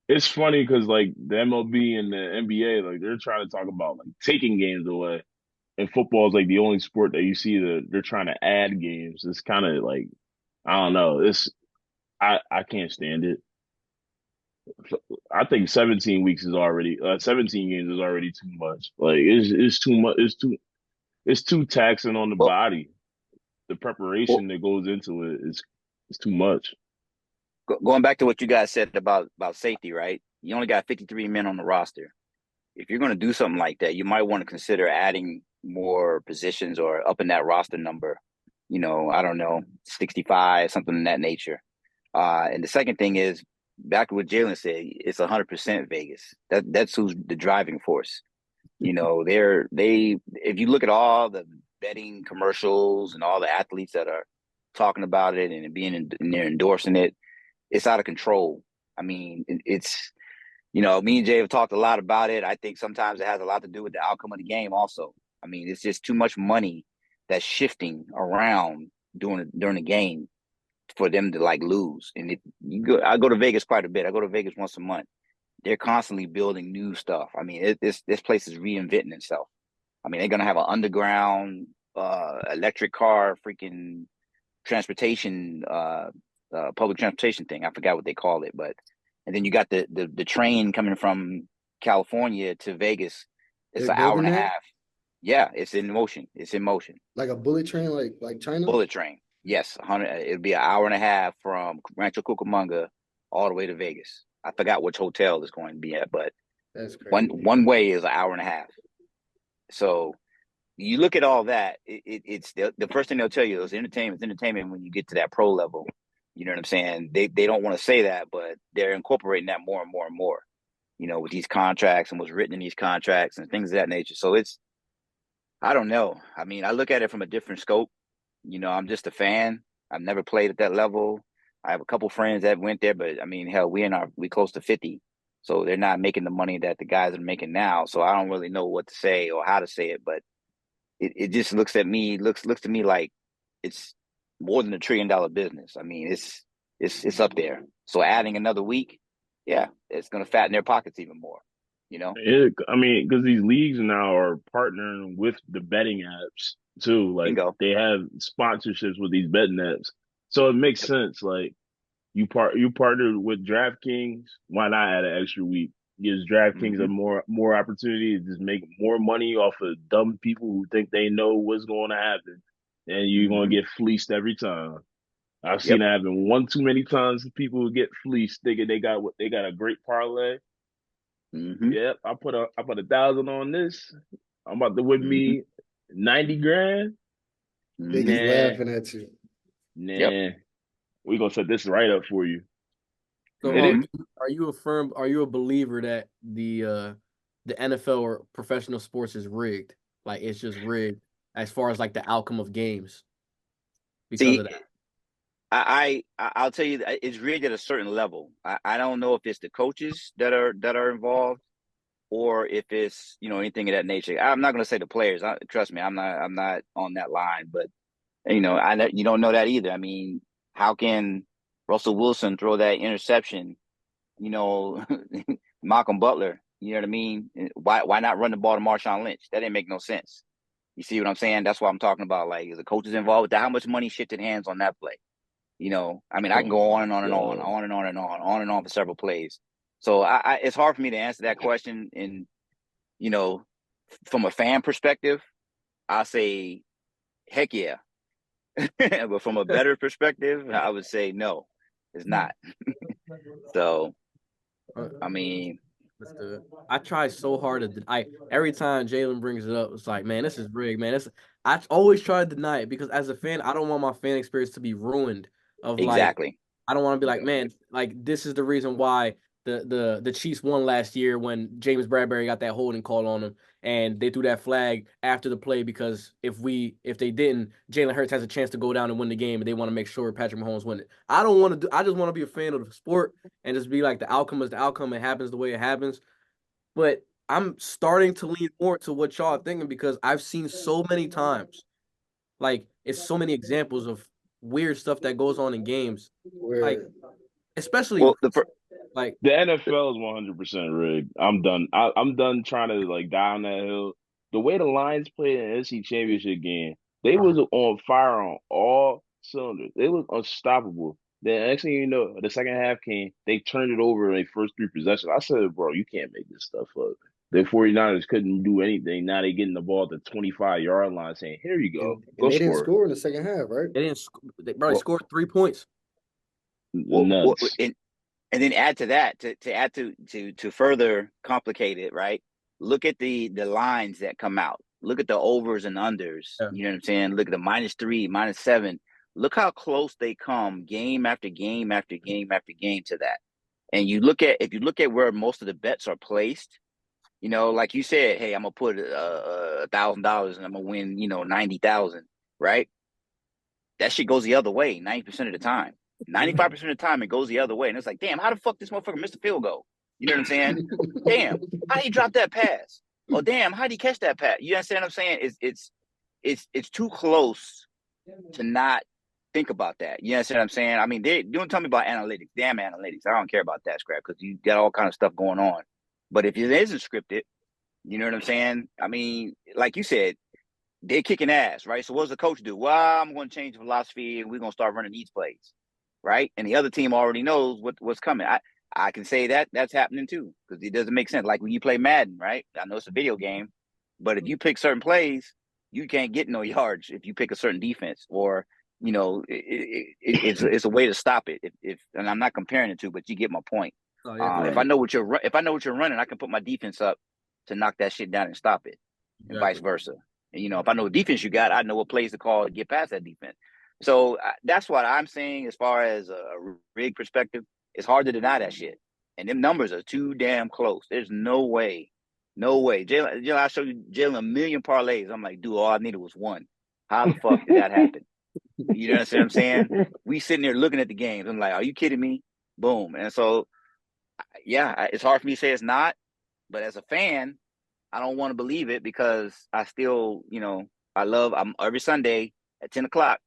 C: It's funny because like the MLB and the NBA, like they're trying to talk about like taking games away, and football is like the only sport that you see that they're trying to add games. It's kind of like I don't know. I can't stand it. I think 17 weeks is already 17 games is already too much. Like it's too much. It's too taxing on the
D: Well,
C: body. The
D: well
C: preparation that goes into it is too much.
D: going back to what you guys said about safety, right? You only got 53 men on the roster. If you're going to do something like that, you might want to consider adding more positions or upping that roster number. You know, I don't know, 65, something in that nature. And the second thing is, back to what Jalen said, it's 100% Vegas. That's who's the driving force. You know, if you look at all the betting commercials and all the athletes that are talking about it and and they're endorsing it, it's out of control. I mean, it's me and Jay have talked a lot about it. I think sometimes it has a lot to do with the outcome of the game also. I mean, it's just too much money that's shifting around during the game for them to like lose. And I go to Vegas quite a bit. I go to Vegas once a month. They're constantly building new stuff. I mean, this place is reinventing itself. I mean, they're gonna have an underground electric car freaking transportation public transportation thing. I forgot what they call it, but and then you got the train coming from California to Vegas. It's
B: They're
D: an hour
B: building
D: and a
B: that
D: half. Yeah, it's in motion. It's in motion.
B: like a bullet train, like China.
D: Bullet train. Yes, 100. It'll be an hour and a half from Rancho Cucamonga all the way to Vegas. I forgot which hotel it's going to be at, but
B: That's
D: one
B: crazy.
D: one way is an hour and a half. So you look at all that. It's the first thing they'll tell you is entertainment. It's entertainment when you get to that pro level. You know what I'm saying? They don't want to say that, but they're incorporating that more and more and more. You know, with these contracts and what's written in these contracts and things of that nature. So I don't know. I mean, I look at it from a different scope. You know, I'm just a fan. I've never played at that level. I have a couple friends that went there, but I mean, hell, we close to 50. So they're not making the money that the guys are making now. So I don't really know what to say or how to say it, but it just looks to me like it's more than $1 trillion business. I mean, it's up there. So adding another week, yeah, it's gonna fatten their pockets even more, you know?
C: I mean, because these leagues now are partnering with the betting apps too. Like
D: Bingo.
C: they have sponsorships with these betting apps, so it makes sense. Like you partnered with DraftKings. Why not add an extra week? Gives DraftKings a
D: Mm-hmm.
C: more opportunity to just make more money off of dumb people who think they know what's going to happen, and you're gonna
D: Mm-hmm.
C: get fleeced every time. I've seen
D: Yep.
C: it happen one too many times. People get fleeced thinking they got a great parlay.
D: Mm-hmm.
C: Yep, I put 1,000 on this. I'm about to win
D: Mm-hmm.
C: me 90 grand.
D: Mm-hmm.
B: Vegas
C: Nah,
B: laughing at you.
D: Yep.
C: nah. We gonna set this right up for you.
A: So,
C: Hit it.
D: Mm-hmm.
A: are you a believer that the NFL or professional sports is rigged? Like it's just rigged as far as like the outcome of games because
D: See,
A: of that.
D: I'll tell you it's rigged at a certain level. I don't know if it's the coaches that are involved or if it's anything of that nature. I'm not going to say the players. Trust me, I'm not on that line. But you don't know that either. I mean, how can Russell Wilson throw that interception? You know, Malcolm Butler. You know what I mean? Why not run the ball to Marshawn Lynch? That didn't make no sense. You see what I'm saying? That's what I'm talking about. Like, is the coaches involved with that? How much money shifted hands on that play? You know, I mean, I can go on and on and on, on and on and on and on for several plays. So it's hard for me to answer that question. And, you know, from a fan perspective, I say, heck yeah. But from a better perspective, I would say no, it's not. So, I mean,
A: I try so hard to every time Jalen brings it up, it's like, man, this is rigged, man. I always try to deny it because as a fan, I don't want my fan experience to be ruined. Of like,
D: exactly.
A: I don't want to be like, man, like this is the reason why the Chiefs won last year when James Bradbury got that holding call on him and they threw that flag after the play because if they didn't, Jalen Hurts has a chance to go down and win the game and they want to make sure Patrick Mahomes win it. I don't want to I just want to be a fan of the sport and just be like the outcome is the outcome. It happens the way it happens. But I'm starting to lean more to what y'all are thinking because I've seen so many times, like it's so many examples of weird stuff that goes on in games, like especially like
C: the NFL is 100% rigged. I'm done. I'm done trying to like die on that hill. The way the Lions played in the NFC Championship game, they was on fire on all cylinders. They was unstoppable. Then next thing you know, the second half came, they turned it over in their first 3 possessions. I said, bro, you can't make this stuff up. The 49ers couldn't do anything. Now they getting the ball at the 25-yard line saying, here you go.
B: And they didn't score in the second half, right?
A: They didn't they probably scored 3 points.
C: Nuts.
D: And then add to that, to further complicate it, right? Look at the lines that come out. Look at the overs and unders. Yeah. You know what I'm saying? Look at the -3, -7. Look how close they come game after game after game after game to that. And if you look at where most of the bets are placed, you know, like you said, hey, I'm gonna put $1,000 and I'm gonna win, 90,000, right? That shit goes the other way 90% of the time. 95% of the time it goes the other way. And it's like, damn, how the fuck this motherfucker missed a field goal? You know what I'm saying? Damn, how he dropped that pass? Oh, damn, how'd he catch that pass? You understand what I'm saying? It's too close to not think about that. You understand what I'm saying? I mean, they don't tell me about analytics. Damn analytics. I don't care about that scrap because you got all kind of stuff going on. But if it isn't scripted, you know what I'm saying? I mean, like you said, they're kicking ass, right? So what does the coach do? Well, I'm going to change the philosophy and we're going to start running these plays, right? And the other team already knows what's coming. I can say that's happening too because it doesn't make sense. Like when you play Madden, right? I know it's a video game, but if you pick certain plays, you can't get no yards if you pick a certain defense or, it's a way to stop it. And I'm not comparing the two, but you get my point. Oh, yeah, if I know what you're running, I can put my defense up to knock that shit down and stop it, and vice versa. And, if I know what defense you got, I know what plays to call to get past that defense. So that's what I'm saying as far as a rig perspective. It's hard to deny that shit. And them numbers are too damn close. There's no way. Jalen, I showed you Jalen a million parlays. I'm like, dude, all I needed was one. How the fuck did that happen? You know what I'm saying? We sitting there looking at the games. I'm like, are you kidding me? Boom. And so, yeah, it's hard for me to say it's not. But as a fan, I don't want to believe it because I still, I'm every Sunday at 10 o'clock,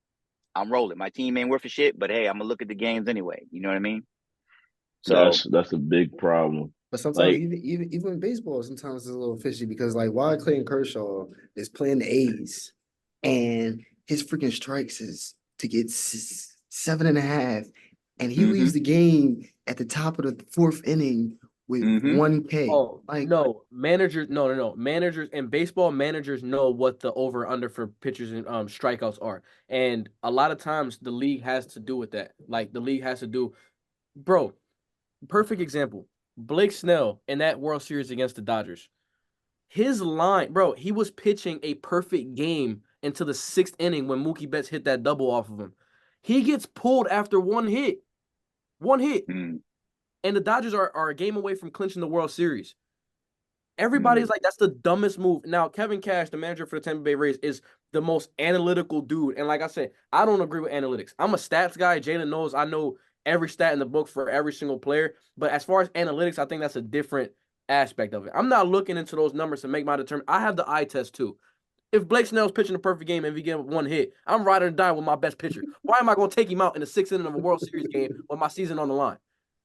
D: I'm rolling. My team ain't worth a shit, but hey, I'm gonna look at the games anyway. You know what I mean?
C: So that's a big problem.
B: But sometimes even in baseball, sometimes it's a little fishy because like why Clayton Kershaw is playing the A's and his freaking strikes is to get 7.5, and he leaves the game at the top of the fourth inning with 1K.
A: Oh, like no, managers, no. Managers in baseball, managers know what the over under for pitchers and strikeouts are, and a lot of times the league has to do with that. Like the league has to do, bro. Perfect example: Blake Snell in that World Series against the Dodgers. His line, bro, he was pitching a perfect game into the 6th inning when Mookie Betts hit that double off of him. He gets pulled after one hit. And the Dodgers are a game away from clinching the World Series. Everybody's like, that's the dumbest move. Now, Kevin Cash, the manager for the Tampa Bay Rays, is the most analytical dude. And like I said, I don't agree with analytics. I'm a stats guy. Jalen knows I know every stat in the book for every single player. But as far as analytics, I think that's a different aspect of it. I'm not looking into those numbers to make my determination. I have the eye test too. If Blake Snell's pitching a perfect game and we get one hit, I'm riding and dying with my best pitcher. Why am I going to take him out in the 6th inning of a World Series game with my season on the line?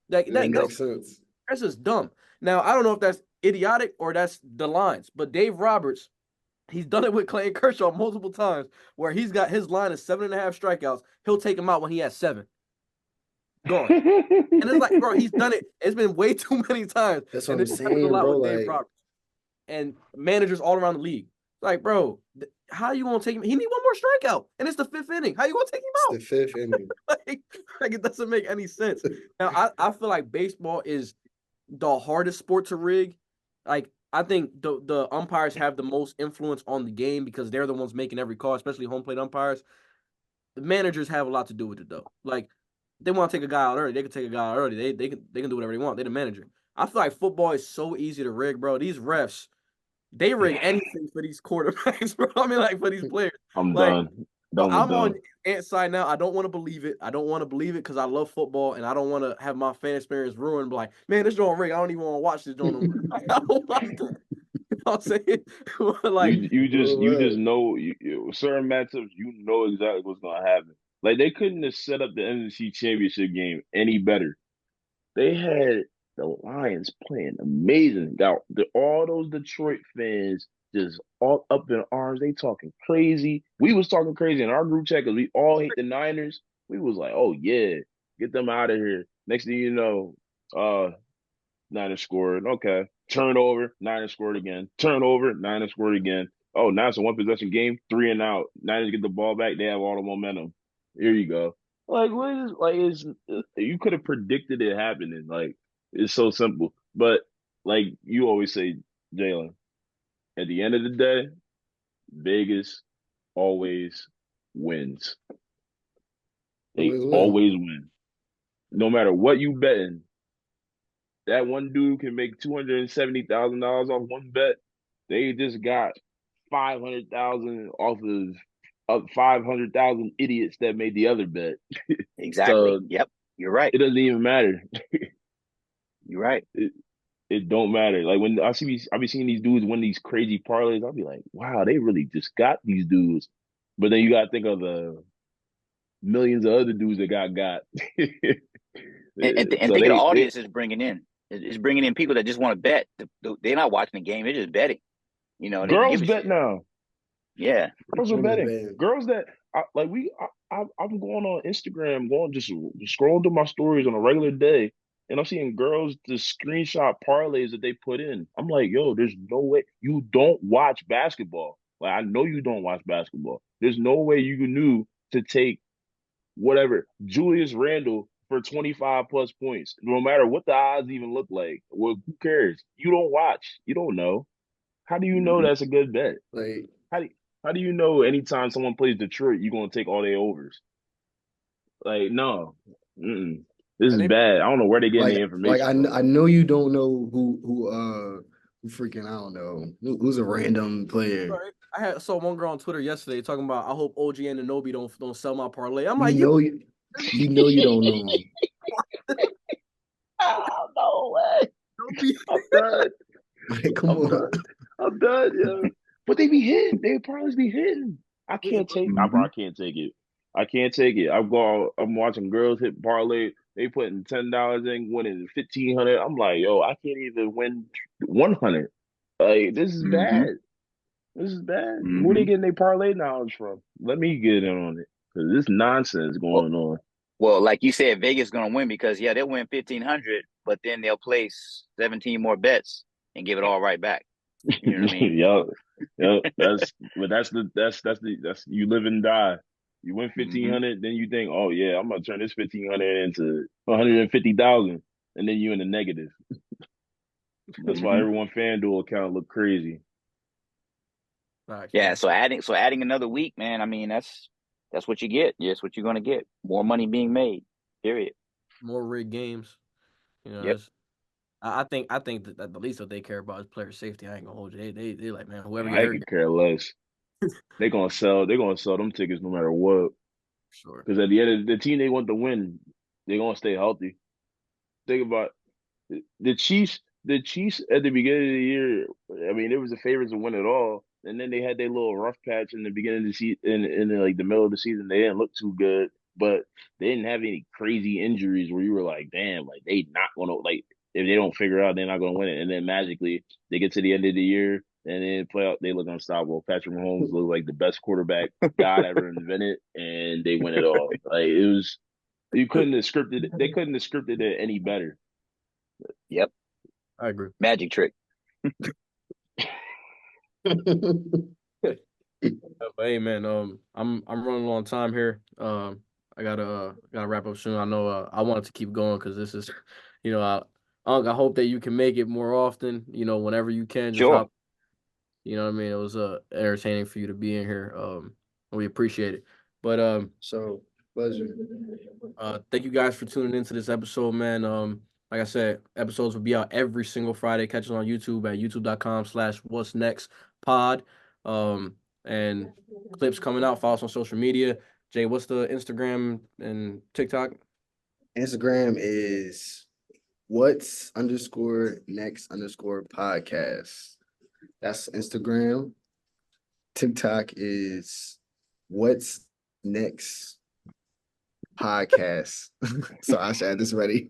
A: That makes sense. That's just dumb. Now, I don't know if that's idiotic or that's the lines, but Dave Roberts, he's done it with Clayton Kershaw multiple times where he's got his line is 7.5 strikeouts. He'll take him out when he has 7. Gone. And it's like, bro, he's done it. It's been way too many times.
B: That's what
A: And
B: I'm
A: this happens a
B: saying,
A: lot
B: bro.
A: with Dave
B: Like,
A: Roberts and managers all around the league. Like, bro, how you gonna take him? He need one more strikeout, and it's the 5th inning. How you gonna take him
B: it's
A: out?
B: the 5th inning.
A: like it doesn't make any sense. Now, I feel like baseball is the hardest sport to rig. Like, I think the umpires have the most influence on the game because they're the ones making every call, especially home plate umpires. The managers have a lot to do with it though. Like, they want to take a guy out early, they can take a guy out early. They can do whatever they want. They're the manager. I feel like football is so easy to rig, bro. These refs, they rig anything for these quarterbacks, bro. I mean, like for these players.
C: I'm
A: Like,
C: done.
A: so
C: Done with
A: I'm on
C: them.
A: Ant's side now. I don't want to believe it. I don't want to believe it because I love football and I don't want to have my fan experience ruined. Like, man, this joint rig. I don't even want to watch this joint. I don't like that. You know what I'm saying? like,
C: You just know certain matchups. You know exactly what's gonna happen. Like they couldn't have set up the NFC Championship game any better. They had the Lions playing amazing. Got all those Detroit fans just all up in arms. They talking crazy. We was talking crazy in our group chat because we all hate the Niners. We was like, oh yeah, get them out of here. Next thing you know, Niners scored. Okay. Turnover, Niners scored again. Turnover, Niners scored again. Oh, now it's a one possession game, 3 and out. Niners get the ball back. They have all the momentum. Here you go. Like, what is, like, you could have predicted it happening. Like, it's so simple. But, like you always say, Jalen, at the end of the day, Vegas always wins. They
B: Always win.
C: always win. No matter what you betting, that one dude can make $270,000 off one bet. They just got 500,000 off of 500,000 idiots that made the other bet.
D: Exactly.
C: So
D: Yep. You're right.
C: it doesn't even matter.
D: You're right.
C: It don't matter. Like when I be seeing these dudes win these crazy parlays, I'll be like, wow, they really just got these dudes. But then you gotta think of the millions of other dudes that got.
D: And
C: So
D: think of the
C: they
D: audience is bringing in. It's bringing in people that just want to bet. They're not watching the game. They're just betting. They don't
C: girls
D: give a
C: bet
D: shit.
C: now.
D: Yeah.
C: Girls are
B: Women
C: betting.
B: band.
C: Girls that I'm going on Instagram, going just scrolling through my stories on a regular day, and I'm seeing girls just screenshot parlays that they put in. I'm like, yo, there's no way you don't watch basketball. Like I know you don't watch basketball. There's no way you knew to take whatever Julius Randle for 25 plus points, no matter what the odds even look like. Well, who cares? You don't watch. You don't know. How do you know
D: Mhm.
C: that's a good bet?
B: Like,
C: How do how do you know anytime someone plays Detroit, you're gonna take all their overs? Like, no. Mm-mm. This
A: and
C: is
A: they
C: bad. I don't know where they're getting
B: like,
C: the information
B: I
C: from.
B: know you don't know who freaking I don't know who's a random player.
A: Right. I saw one girl on Twitter yesterday talking about I hope OG and Anobi don't sell my parlay. I'm
B: You
A: like,
B: know you don't know him.
C: Oh, no way.
A: don't be
C: I'm done.
B: Like, come
C: I'm
B: on.
C: done. I'm done, yo. But they be hitting. They probably be hitting. I can't take bro, I
D: Mhm.
C: can't take it. I can't take it. I'm watching girls hit parlay. They putting $10 in, winning 1,500. I'm like, yo, I can't even win 100. Like, this is
D: Mhm.
C: bad. This is bad. Who they
D: Mhm.
C: getting their parlay knowledge from? Let me get in on it. Because this nonsense
D: Well,
C: going on.
D: well, like you said, Vegas gonna win because yeah, they'll win 1,500, but then they'll place 17 more bets and give it all right back. You know what I mean?
C: Yup. Yup. That's you live and die. You win
D: Mhm.
C: 1,500, then you think, oh yeah, I'm gonna turn this 1,500 into 150,000, and then you in the negative. That's why
D: Mhm.
C: everyone FanDuel account look crazy.
A: facts,
D: Yeah.
A: man.
D: So adding another week, man. I mean, that's what you get. Yeah, that's what you're gonna get. More money being made. Period.
A: More rigged games.
D: Yep.
A: That's I think that the least that they care about is player safety. I ain't gonna hold you. They like, man, whoever get
C: I
A: hurt,
C: could care less. They're gonna sell them tickets no matter what.
A: sure.
C: Because at the end of the team they want to win, they're gonna stay healthy. Think about the Chiefs. The Chiefs at the beginning of the year, I mean, it was the favorites to win it all, and then they had their little rough patch in the beginning of the season, in like the middle of the season. They didn't look too good, but they didn't have any crazy injuries where you were like, damn, like they not gonna like if they don't figure out they're not going to win it, and then magically they get to the end of the year and then play out, they look unstoppable. Patrick Mahomes looked like the best quarterback God ever invented, and they win it all. Like it was, you couldn't have scripted it. They couldn't have scripted it any better.
D: Yep.
A: I agree.
D: Magic trick.
A: But hey man, I'm running a long time here. I gotta wrap up soon. I know I wanted to keep going because this is, you know, I hope that you can make it more often. You know, whenever you can, just
D: Sure.
A: hop. You know what I mean? It was entertaining for you to be in here. We appreciate it. But
B: So pleasure.
A: thank you guys for tuning into this episode, man. Like I said, episodes will be out every single Friday. Catch us on YouTube at youtube.com/what's-next-pod. And clips coming out. Follow us on social media. Jay, what's the Instagram and TikTok?
B: Instagram is what's_next_podcast. That's Instagram. TikTok is what's next podcast. So I should have this ready.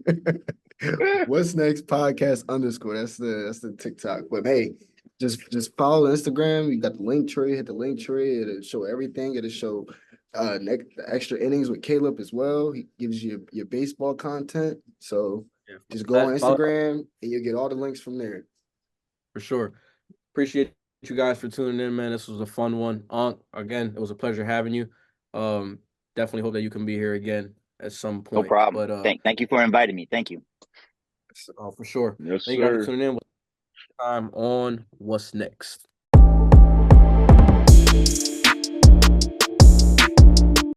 B: What's next podcast _. That's the TikTok. But hey, just follow Instagram. You got the link tree. Hit the link tree. It'll show everything. It'll show the extra innings with Caleb as well. He gives you your baseball content. So just go on Instagram and you'll get all the links from there.
A: For sure. Appreciate you guys for tuning in, man. This was a fun one. Again, it was a pleasure having you. Definitely hope that you can be here again at some point.
D: No problem.
A: But
D: thank you for inviting me. Thank you.
A: For sure.
C: Yes,
A: Thank you guys
C: sir.
A: for tuning in. Time on What's Next.